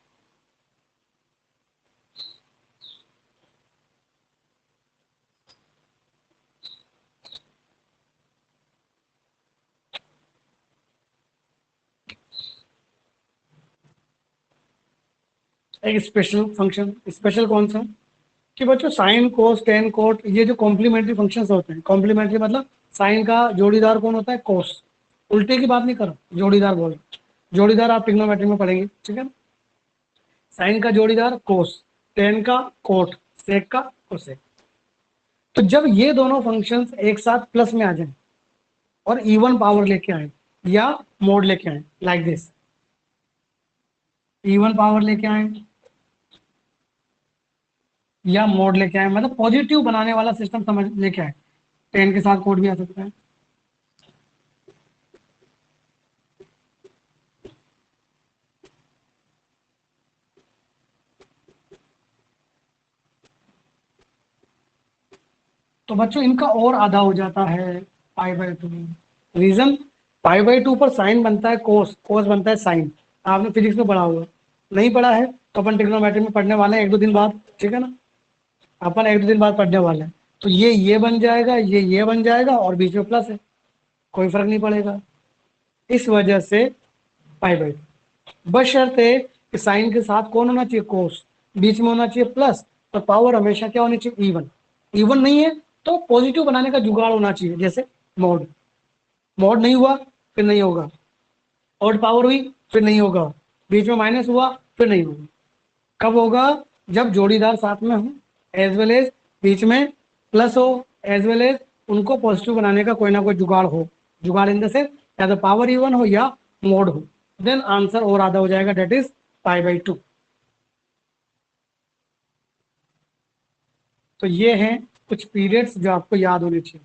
एक स्पेशल फंक्शन, स्पेशल कौन सा, कि बच्चों साइन कोस टेन कोट, ये जो कॉम्प्लीमेंट्री फंक्शंस होते हैं, कॉम्प्लीमेंट्री मतलब साइन का जोड़ीदार कौन होता है, कोस। उल्टे की बात नहीं कर रहा, जोड़ीदार बोल, जोड़ीदार आप ट्रिग्नोमेट्री में पढ़ेंगे, ठीक है ना। साइन का जोड़ीदार कोस, टेन का कोट, सेक का कोसेक। तो जब ये दोनों फंक्शंस एक साथ प्लस में आ जाए और इवन पावर लेके आए या मोड लेके आए, लाइक दिस, इवन पावर लेके आए या मोड लेके आए, मतलब पॉजिटिव बनाने वाला सिस्टम समझ लेके आए, टेन के साथ कोड भी आ सकता है। तो बच्चों इनका और आधा हो जाता है पाई/2। रीजन, पाई/2 पर साइन बनता है कोस, कोस बनता है साइन। आपने फिजिक्स में पढ़ा होगा, नहीं पढ़ा है तो अपन ट्रिग्नोमेट्री में पढ़ने वाले हैं एक दो दिन बाद, ठीक है ना। अपन एक दो दिन बाद पढ़ने वाले हैं। तो ये बन जाएगा, ये बन जाएगा और बीच में प्लस है, कोई फर्क नहीं पड़ेगा। इस वजह से पाई/2, बशर्ते कि साइन के साथ कौन होना चाहिए, कोस, बीच में होना चाहिए प्लस, तो पावर हमेशा क्या होनी चाहिए, इवन। इवन नहीं है तो पॉजिटिव बनाने का जुगाड़ होना चाहिए, जैसे मोड। मोड नहीं हुआ फिर नहीं होगा, ऑड पावर हुई फिर नहीं होगा, बीच में माइनस हुआ फिर नहीं होगा। कब होगा, जब जोड़ीदार साथ में हो, एज वेल एज बीच में प्लस हो, एज वेल एज उनको पॉजिटिव बनाने का कोई ना कोई जुगाड़ हो। जुगाड़ इन द सेंस या तो पावर इवन हो या मोड हो, देन आंसर और आधा हो जाएगा, डेट इज पाई/2। तो ये हैं कुछ पीरियड्स जो आपको याद होने चाहिए।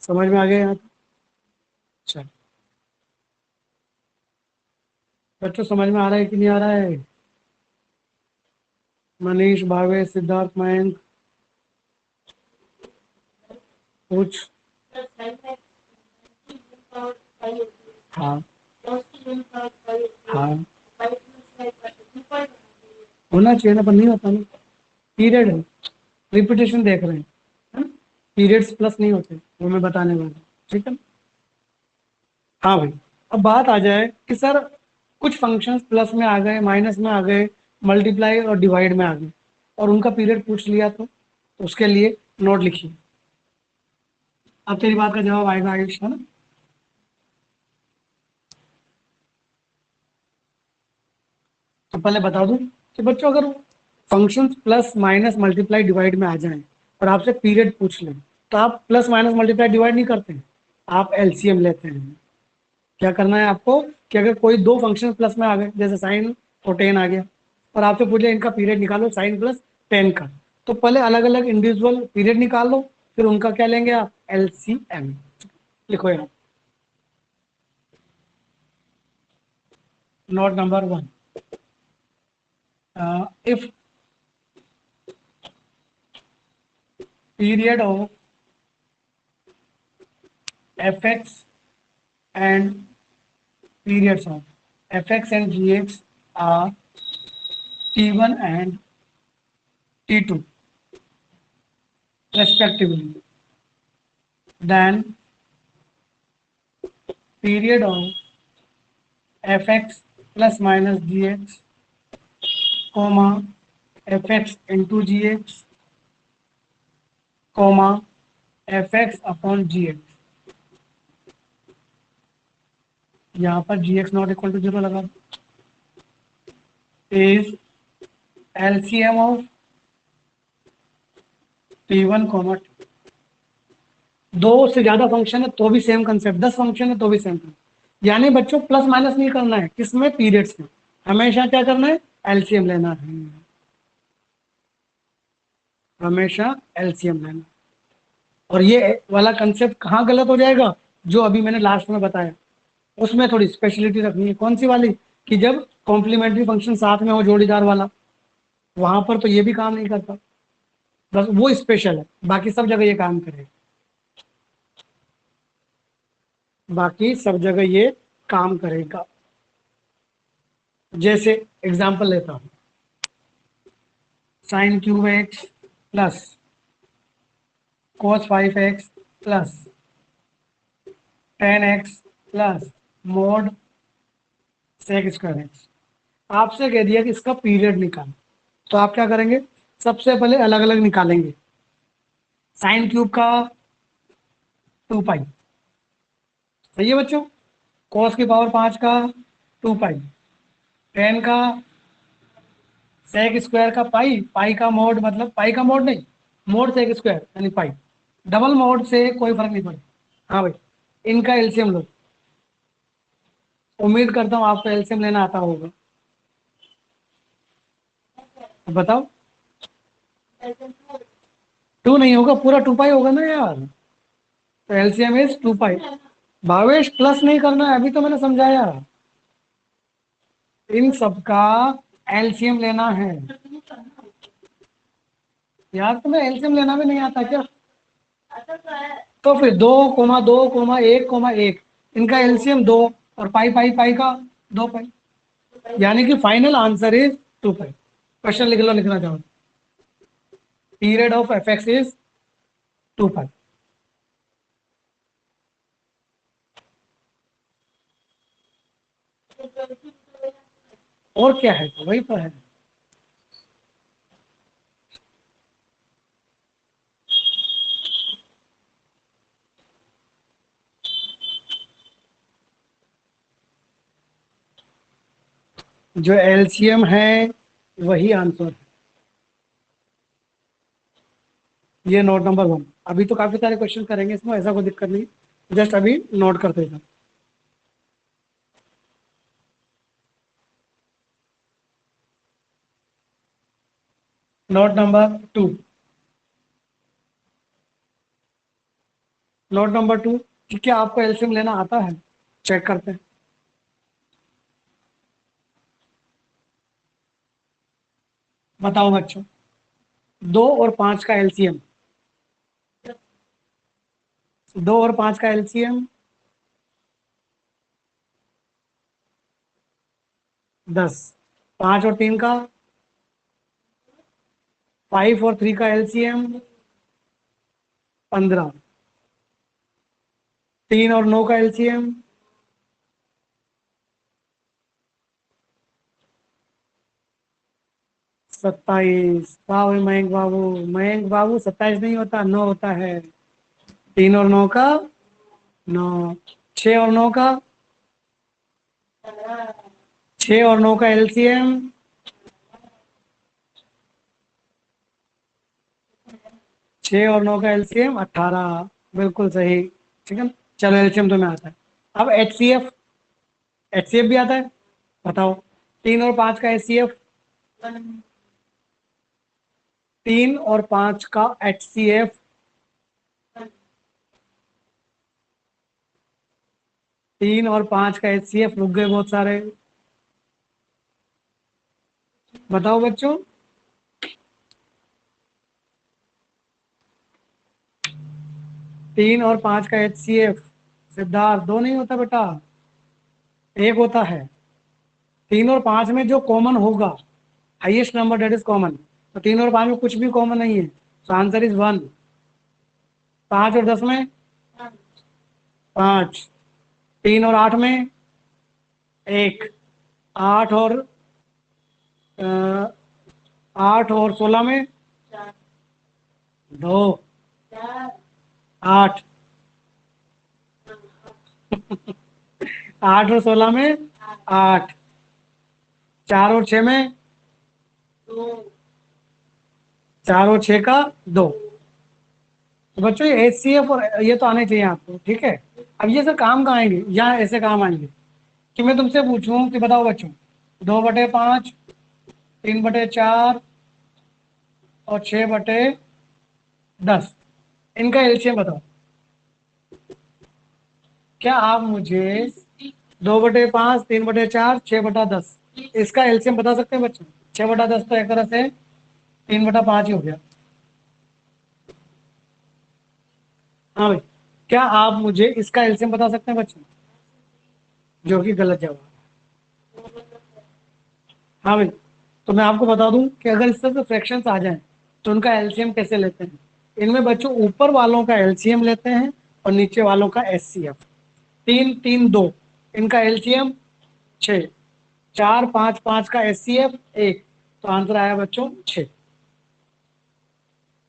समझ में आ गया यहाँ तक? चलो बच्चों, समझ में आ रहा है कि नहीं आ रहा है? मनीष, भावेश, सिद्धार्थ, मयंक, कुछ? हाँ हाँ, होना चाहिए ना, पर नहीं होता ना। पीरियड है, रिपीटेशन देख रहे हैं, पीरियड्स प्लस नहीं होते, वो मैं बताने वाला हूँ, ठीक है। हाँ भाई, अब बात आ जाए कि सर कुछ फंक्शंस प्लस में आ गए, माइनस में आ गए, मल्टीप्लाई और डिवाइड में आ गए, और उनका पीरियड पूछ लिया तो उसके लिए नोट लिखिए। अब तेरी बात का जवाब आएगा आयुष, है ना। तो पहले बता दूं कि बच्चों, अगर functions plus minus multiply divide में आ जाएं और आपसे पीरियड पूछ लें, तो आप प्लस माइनस मल्टीप्लाई डिवाइड नहीं करते हैं, आप एलसीएम लेते हैं। क्या करना है आपको कि अगर कोई दो फंक्शन प्लस में आ गए, जैसे साइन और टेन आ गया, और आपसे पूछ लिया इनका पीरियड निकालो, साइन प्लस टेन का, तो पहले अलग अलग इंडिविजुअल पीरियड निकाल लो, फिर उनका क्या लेंगे आप, एलसीएम। लिखो यहाँ, note number 1, if period of fx and periods of fx and gx are t1 and t2 respectively, then period of fx plus minus gx comma fx into gx comma fx upon gx, यहाँ पर gx नॉट इक्वल टू 0 लगा, is LCM of t1 comma, दो से ज्यादा फंक्शन है तो भी सेम कंसेप्ट, 10 फंक्शन है तो भी सेम कंसेप्ट। यानी बच्चों प्लस माइनस नहीं करना है, किसमें, पीरियड्स में। हमेशा क्या करना है, एलसीएम लेना है, हमेशा एलसीएम लेना। और ये वाला कंसेप्ट कहाँ गलत हो जाएगा, जो अभी मैंने लास्ट में बताया, उसमें थोड़ी स्पेशलिटी रखनी है। कौन सी वाली, कि जब कॉम्प्लीमेंट्री फंक्शन साथ में हो, जोड़ीदार वाला, वहां पर तो ये भी काम नहीं करता, बस वो स्पेशल है, बाकी सब जगह ये काम करेगा, बाकी सब जगह ये काम करेगा। जैसे एग्जांपल लेता हूं, sine cube x plus cos 5x plus 10x plus mod sec square x. आपसे कह दिया कि इसका पीरियड निकाल, तो आप क्या करेंगे, सबसे पहले अलग अलग निकालेंगे। साइन क्यूब का 2 पाई, सही है बच्चों। कॉस की पावर 5 का 2 पाई, 10 का सेक स्क्वायर का पाई, पाई का मोड मतलब पाई का मोड नहीं, मोड सेक स्क्वायर यानी पाई, डबल मोड से कोई फर्क नहीं पड़ता। हाँ भाई, इनका एलसीएम लो। उम्मीद करता हूँ आपको एलसीएम लेना आता होगा, बताओ। 2 नहीं होगा, पूरा 2 पाई होगा ना यार, तो LCM is 2 pi. Bhavesh plus नहीं करना है, अभी तो मैंने समझाया। इन सबका एलसीएम लेना है यार, तुम्हें एलसीएम लेना भी नहीं आता क्या? तो फिर 2,2,1,1, इनका एलसीएम 2, और पाई पाई पाई का 2 पाई, यानी कि final answer is 2 pi. Question लिख लो, लिखना चाहो। Period of f x is 2 पाई। और क्या है, तो वही तो है। जो एलसीएम है वही आंसर है। ये नोट नंबर 1। अभी तो काफी सारे क्वेश्चन करेंगे इसमें, ऐसा कोई दिक्कत नहीं, जस्ट अभी नोट करते जाओ। Note number 2। नोट नंबर 2, कि क्या आपको एलसीएम लेना आता है? चेक करते हैं। बताओ बच्चों, 2 और 5 का एलसीएम, 2 और 5 का एलसीएम 10, 5 और 3 का, 5 और 3 का एलसीएम 15, 3 और 9 का एलसीएम 27। वाह भाई मयंक बाबू, मयंक बाबू 27 नहीं होता, 9 होता है। 3 और 9 का 9, 6 और 9 का, 6 और 9 का एलसीएम 6 और 9 का एलसीएम 18। बिल्कुल सही। ठीक है, चलो एलसीएम तो में आता है। अब एचसीएफ, एचसीएफ भी आता है, बताओ। 3 और 5 का एचसीएफ, 3 और 5 का एचसीएफ, 3 और 5 का एचसीएफ, रुक गए बहुत सारे, बताओ बच्चों। 3 और 5 का एचसीएफ, सिद्धार्थ 2 नहीं होता बेटा, 1 होता है। 3 और 5 में जो कॉमन होगा, highest number that is common, तो 3 और 5 में कुछ भी कॉमन नहीं है, तो आंसर इज 1। 5 और 10 में 5, 3 और 8 में 1, 8 और 16 में 2, 8, 8 और 16 में 8, 4 और 6 में 4 और 6 का 2। तो बच्चों ये एचसीएफ और ये तो आने चाहिए आपको, ठीक है। अब ये सर काम कहाँ आएंगे, या ऐसे काम आएंगे कि मैं तुमसे पूछूं कि बताओ बच्चों, 2/5, 3/4 और 6/10, इनका एलसीएम बताओ। क्या आप मुझे 2/5, 3/4, 6/10, इसका एलसीएम बता सकते हैं बच्चों? 6/10 तो एक तरह से 3/5 ही हो गया। हाँ भाई, क्या आप मुझे इसका एलसीएम बता सकते हैं बच्चों? जो कि गलत जवाब। हाँ भाई, तो मैं आपको बता दूं कि अगर इस तरह से फ्रैक्शंस आ जाएं तो उनका एलसीएम कैसे लेते हैं। इनमें बच्चों ऊपर वालों का एलसीएम लेते हैं और नीचे वालों का एचसीएफ। 3 3 2, इनका एलसीएम 6, 4 5 5 का एचसीएफ 1, तो आंसर आया बच्चों 6।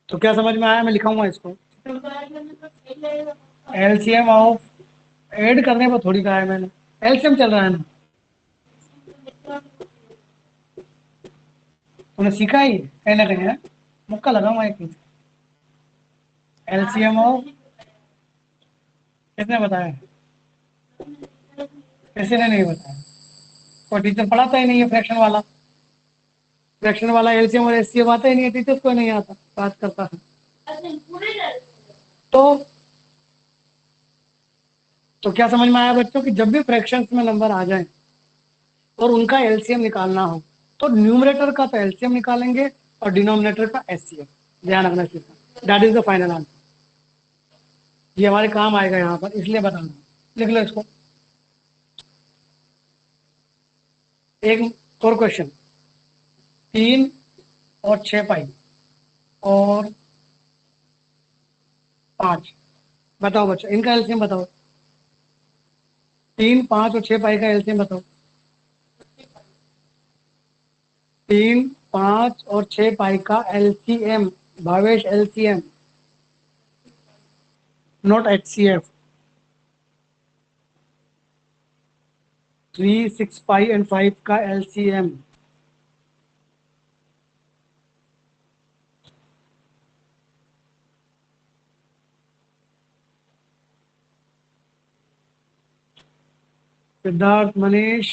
तो क्या समझ में आया? मैं लिखाऊंगा इसको। एलसीएम ऑफ, ऐड करने पर थोड़ी कहा है मैंने, एलसीएम चल रहा है ना, तूने सीखा ही है, कहीं ना कहीं है, मुक्का लगाऊंगा एक चीज। एलसीएम ऑफ, किसने बताया? किसी ने नहीं बताया, कोई टीचर पढ़ाता ही नहीं है फ्रैक्शन वाला। फ्रैक्शन वाला एलसीएम और एचसीएफ आता ही नहीं है, टीचर्स को नहीं आता, बात करता है। तो तो क्या समझ में आया बच्चों कि जब भी फ्रैक्शंस में नंबर आ जाए और उनका एलसीएम निकालना हो तो न्यूमरेटर का तो एलसीएम निकालेंगे और डिनोमिनेटर का एचसीएफ। ध्यान रखना चाहिए, that is the final answer. ये हमारे काम आएगा यहाँ पर, इसलिए बता रहा हूँ। लिख लो इसको। एक और क्वेश्चन, 3 और 6 पाई और 5, बताओ बच्चों इनका एलसीएम बताओ। 3 5 और 6 पाई का एलसीएम बताओ। 3 5 और 6 पाई का LCM, Bhavesh LCM, not HCF. 3 6 pi and 5 का एलसीएम। सिद्धार्थ, मनीष,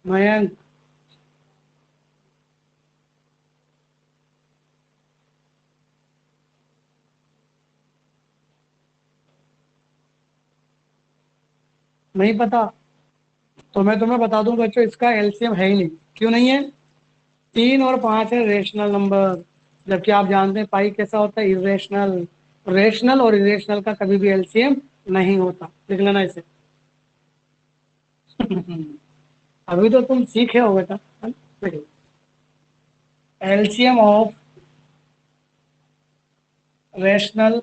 मयंक, नहीं पता तो मैं तुम्हें बता दूं बच्चों, इसका एलसीएम है ही नहीं। क्यों नहीं है? 3 और 5 है रेशनल नंबर, जबकि आप जानते हैं पाई कैसा होता है, इरेशनल। रेशनल और इरेशनल का कभी भी एलसीएम नहीं होता, लिख लेना इसे। अभी तो तुम सीखे हो बेटा। LCM of rational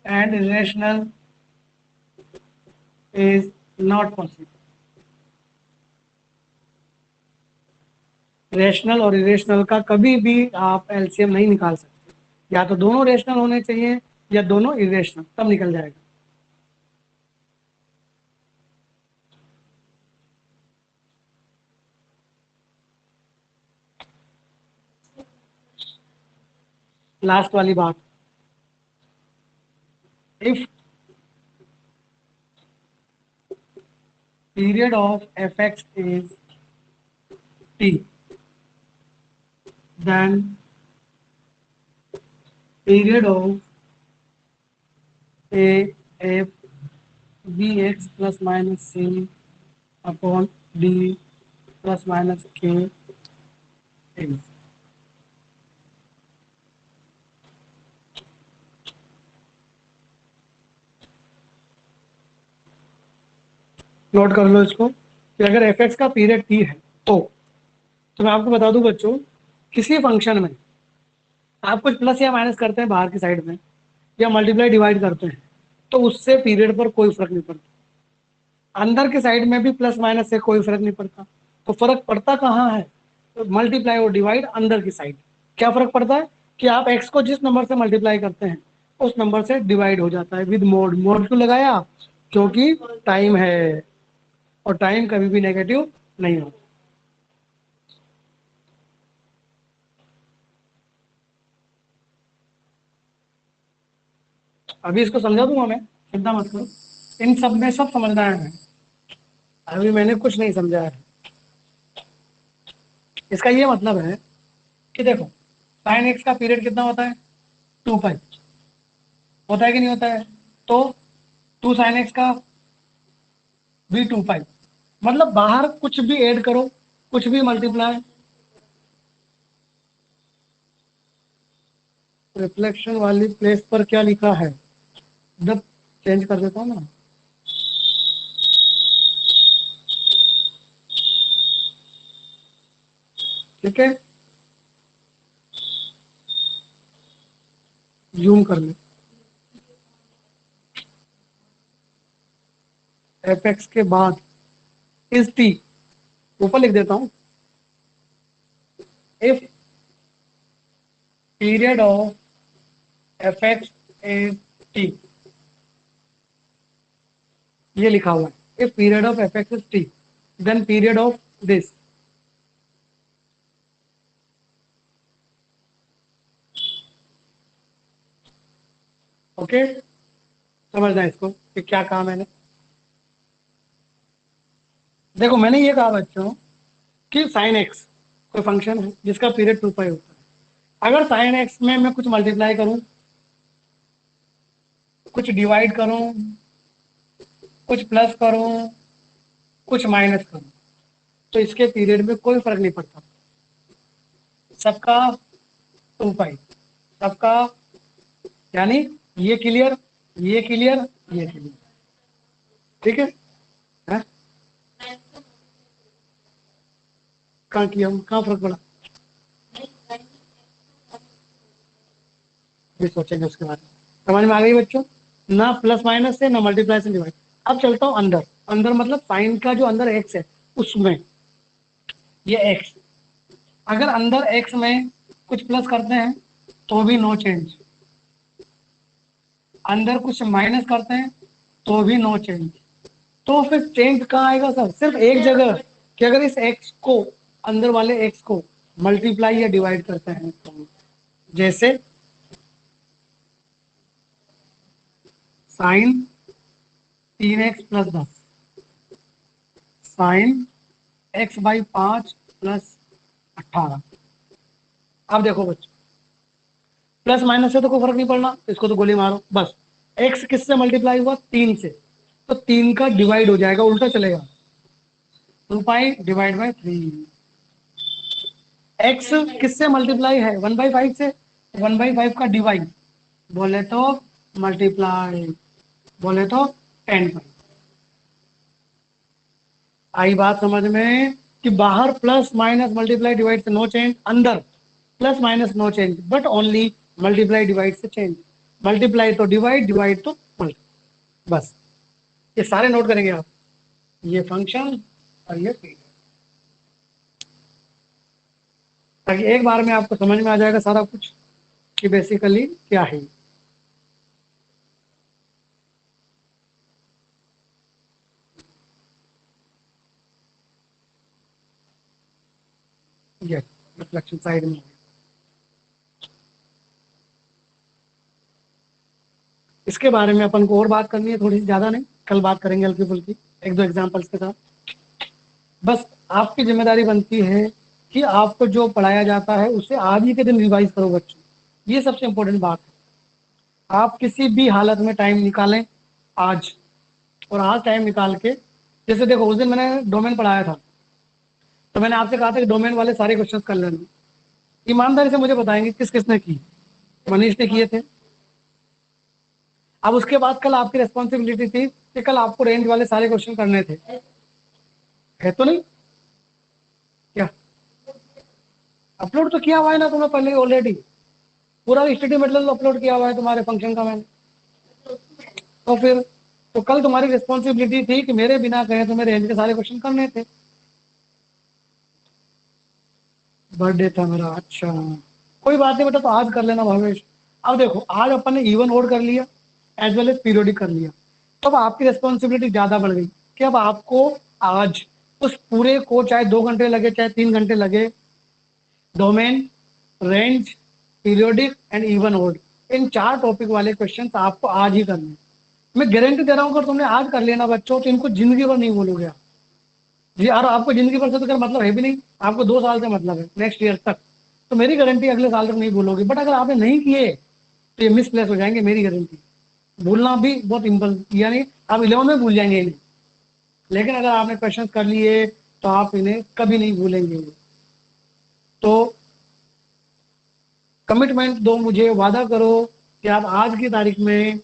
and irrational is not possible. Rational और इरेशनल का कभी भी आप एलसीएम नहीं निकाल सकते, या तो दोनों रेशनल होने चाहिए या दोनों इरेशनल, तब निकल जाएगा। लास्ट वाली बात, if period of fx is t, then period of a f bx plus minus c upon d plus minus k is। Note कर लो इसको कि अगर एफ एक्स का पीरियड टी है तो मैं आपको बता दूं बच्चों, किसी फंक्शन में आप कुछ प्लस या माइनस करते हैं बाहर की साइड में, या मल्टीप्लाई डिवाइड करते हैं, तो उससे पीरियड पर कोई फर्क नहीं पड़ता। अंदर की साइड में भी प्लस माइनस से कोई फर्क नहीं पड़ता। तो फर्क पड़ता कहाँ है? तो मल्टीप्लाई और डिवाइड अंदर की साइड। क्या फर्क पड़ता है कि आप एक्स को जिस नंबर से मल्टीप्लाई करते हैं उस नंबर से डिवाइड हो जाता है विद मोड। मोड क्यों लगाया? क्योंकि टाइम है, और टाइम कभी भी नेगेटिव नहीं होता। अभी इसको समझा दूंगा मैं, चिंता मत करो। इन सब में सब समझना है हमें। अभी मैंने कुछ नहीं समझा है। इसका ये मतलब है कि देखो, साइन एक्स का पीरियड कितना होता है? 2 पाई। होता है कि नहीं होता है? तो 2 sin x का भी 2 पाई। मतलब बाहर कुछ भी ऐड करो, कुछ भी मल्टीप्लाई। रिफ्लेक्शन वाली प्लेस पर क्या लिखा है? जब चेंज कर देता हूँ ना, ठीक है, जूम कर ले। एफ एक्स के बाद इज टी, ऊपर लिख देता हूं, if period of f x is T, ये लिखा हुआ है, if period of f x is T then period of this, okay. समझना है इसको कि क्या कहा मैंने। देखो मैंने ये कहा बच्चों कि साइन एक्स कोई फंक्शन है जिसका पीरियड 2 पाई होता है। अगर साइन एक्स में मैं कुछ मल्टीप्लाई करूं, कुछ डिवाइड करूं, कुछ प्लस करूं, कुछ माइनस करूं, तो इसके पीरियड में कोई फर्क नहीं पड़ता, सबका 2 पाई, सबका, यानी ये क्लियर, ये क्लियर, ये क्लियर, ठीक है? कहाँ किया, कहाँ फर्क पड़ा, भी सोचेंगे उसके बारे में। समझ में आ गई बच्चों? ना प्लस माइनस से ना मल्टीप्लाई से डिवाइड। अब चलता हूँ अंदर, अंदर मतलब साइन का जो अंदर एक्स है उसमें, ये एक्स, अगर अंदर एक्स में कुछ प्लस करते हैं तो भी नो चेंज, अंदर कुछ माइनस करते हैं तो भी नो चेंज। तो फिर चेंज कहाँ आएगा सर? सिर्फ एक जगह, कि अगर इस एक्स को, अंदर वाले एक्स को मल्टीप्लाई या डिवाइड करते हैं तो, जैसे sign 3x+10, sign x/5 plus 18। अब देखो बच्चों, प्लस माइनस से तो कोई फर्क नहीं पड़ना, इसको तो गोली मारो बस। x किससे मल्टीप्लाई हुआ? 3 से, तो 3 का डिवाइड हो जाएगा, उल्टा चलेगा, 2 पाई/3। x किससे मल्टीप्लाई है? 1/5 से, 1/5 का डिवाइड बोले तो मल्टीप्लाई, बोले तो 10 पाई। आई बात समझ में? कि बाहर प्लस माइनस मल्टीप्लाई डिवाइड से नो चेंज, अंदर plus minus no change, but only multiply divide से चेंज। मल्टीप्लाई तो डिवाइड, डिवाइड तो मल्टीप्लाई, बस। ये सारे नोट करेंगे आप, ये फंक्शन और ये पीरियड, ताकि एक बार में आपको समझ में आ जाएगा सारा कुछ कि बेसिकली क्या है। ये रिफ्लेक्शन साइड में, इसके बारे में अपन को और बात करनी है, थोड़ी सी, ज्यादा नहीं, कल बात करेंगे हल्की फुल्की एक दो एग्जांपल्स के साथ। बस आपकी जिम्मेदारी बनती है कि आपको जो पढ़ाया जाता है उसे आज ही के दिन रिवाइज करो बच्चों, ये सबसे इंपॉर्टेंट बात है। आप किसी भी हालत में टाइम निकालें आज, और आज टाइम निकाल के, जैसे देखो उस दिन मैंने डोमेन पढ़ाया था, तो मैंने आपसे कहा था कि डोमेन वाले सारे क्वेश्चंस कर लेना। ईमानदारी से मुझे बताएंगे किस किसने की? मनीष ने किए थे। अब उसके बाद कल आपकी रिस्पॉन्सिबिलिटी थी कि कल आपको रेंज वाले सारे क्वेश्चन करने थे, है तो नहीं? क्या अपलोड तो किया हुआ है ना तुमने पहले ऑलरेडी, पूरा स्टडी मटेरियल अपलोड किया हुआ है तुम्हारे फंक्शन का मैंने। तो फिर, तो कल तुम्हारी रिस्पॉन्सिबिलिटी थी कि मेरे बिना कहे तुम्हें रेंज के सारे क्वेश्चन करने थे। बर्थडे था मेरा, अच्छा, कोई बात नहीं बेटा, तो आज कर लेना भावेश। अब देखो आज अपन ने इवन ओड कर लिया, एज वेल एज पीरियोडिक कर लिया, तो अब आपकी रिस्पॉन्सिबिलिटी ज्यादा बढ़ गई कि अब आपको आज उस पूरे को, चाहे 2 घंटे लगे चाहे 3 घंटे लगे, domain, range, periodic and even odd, in 4 topic वाले क्वेश्चन आपको आज ही करने हैं। मैं गारंटी दे रहा हूँ, अगर तुमने आज कर लेना बच्चों तो इनको जिंदगी भर नहीं भूलोगे आप। जी, और आपको जिंदगी भर से तो क्या मतलब है भी नहीं, आपको 2 साल से मतलब है, नेक्स्ट ईयर तक। तो मेरी गारंटी अगले साल तक नहीं भूलोगे, बट अगर आपने नहीं किए तो ये मिसप्लेस हो जाएंगे, मेरी गारंटी। भूलना भी बहुत इम्पल, यानी आप 11 में भूल जाएंगे इन्हें, लेकिन अगर आपने क्वेश्चन कर लिए तो आप इन्हें कभी नहीं भूलेंगे। तो कमिटमेंट दो मुझे, वादा करो कि आप आज की तारीख में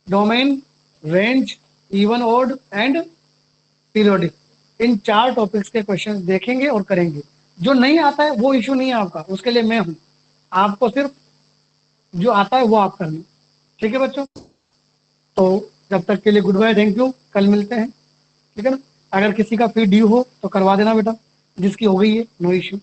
domain, range, even odd and periodic, in 4 topics के क्वेश्चन देखेंगे और करेंगे। जो नहीं आता है वो इशू नहीं है आपका, उसके लिए मैं हूँ। आपको सिर्फ जो आता है वो आप करना। ठीक है बच्चों, तो जब तक के लिए गुड बाय, थैंक यू, कल मिलते हैं। ठीक है ना, अगर किसी का फी ड्यू हो तो करवा देना बेटा, जिसकी हो गई है नो इश्यू।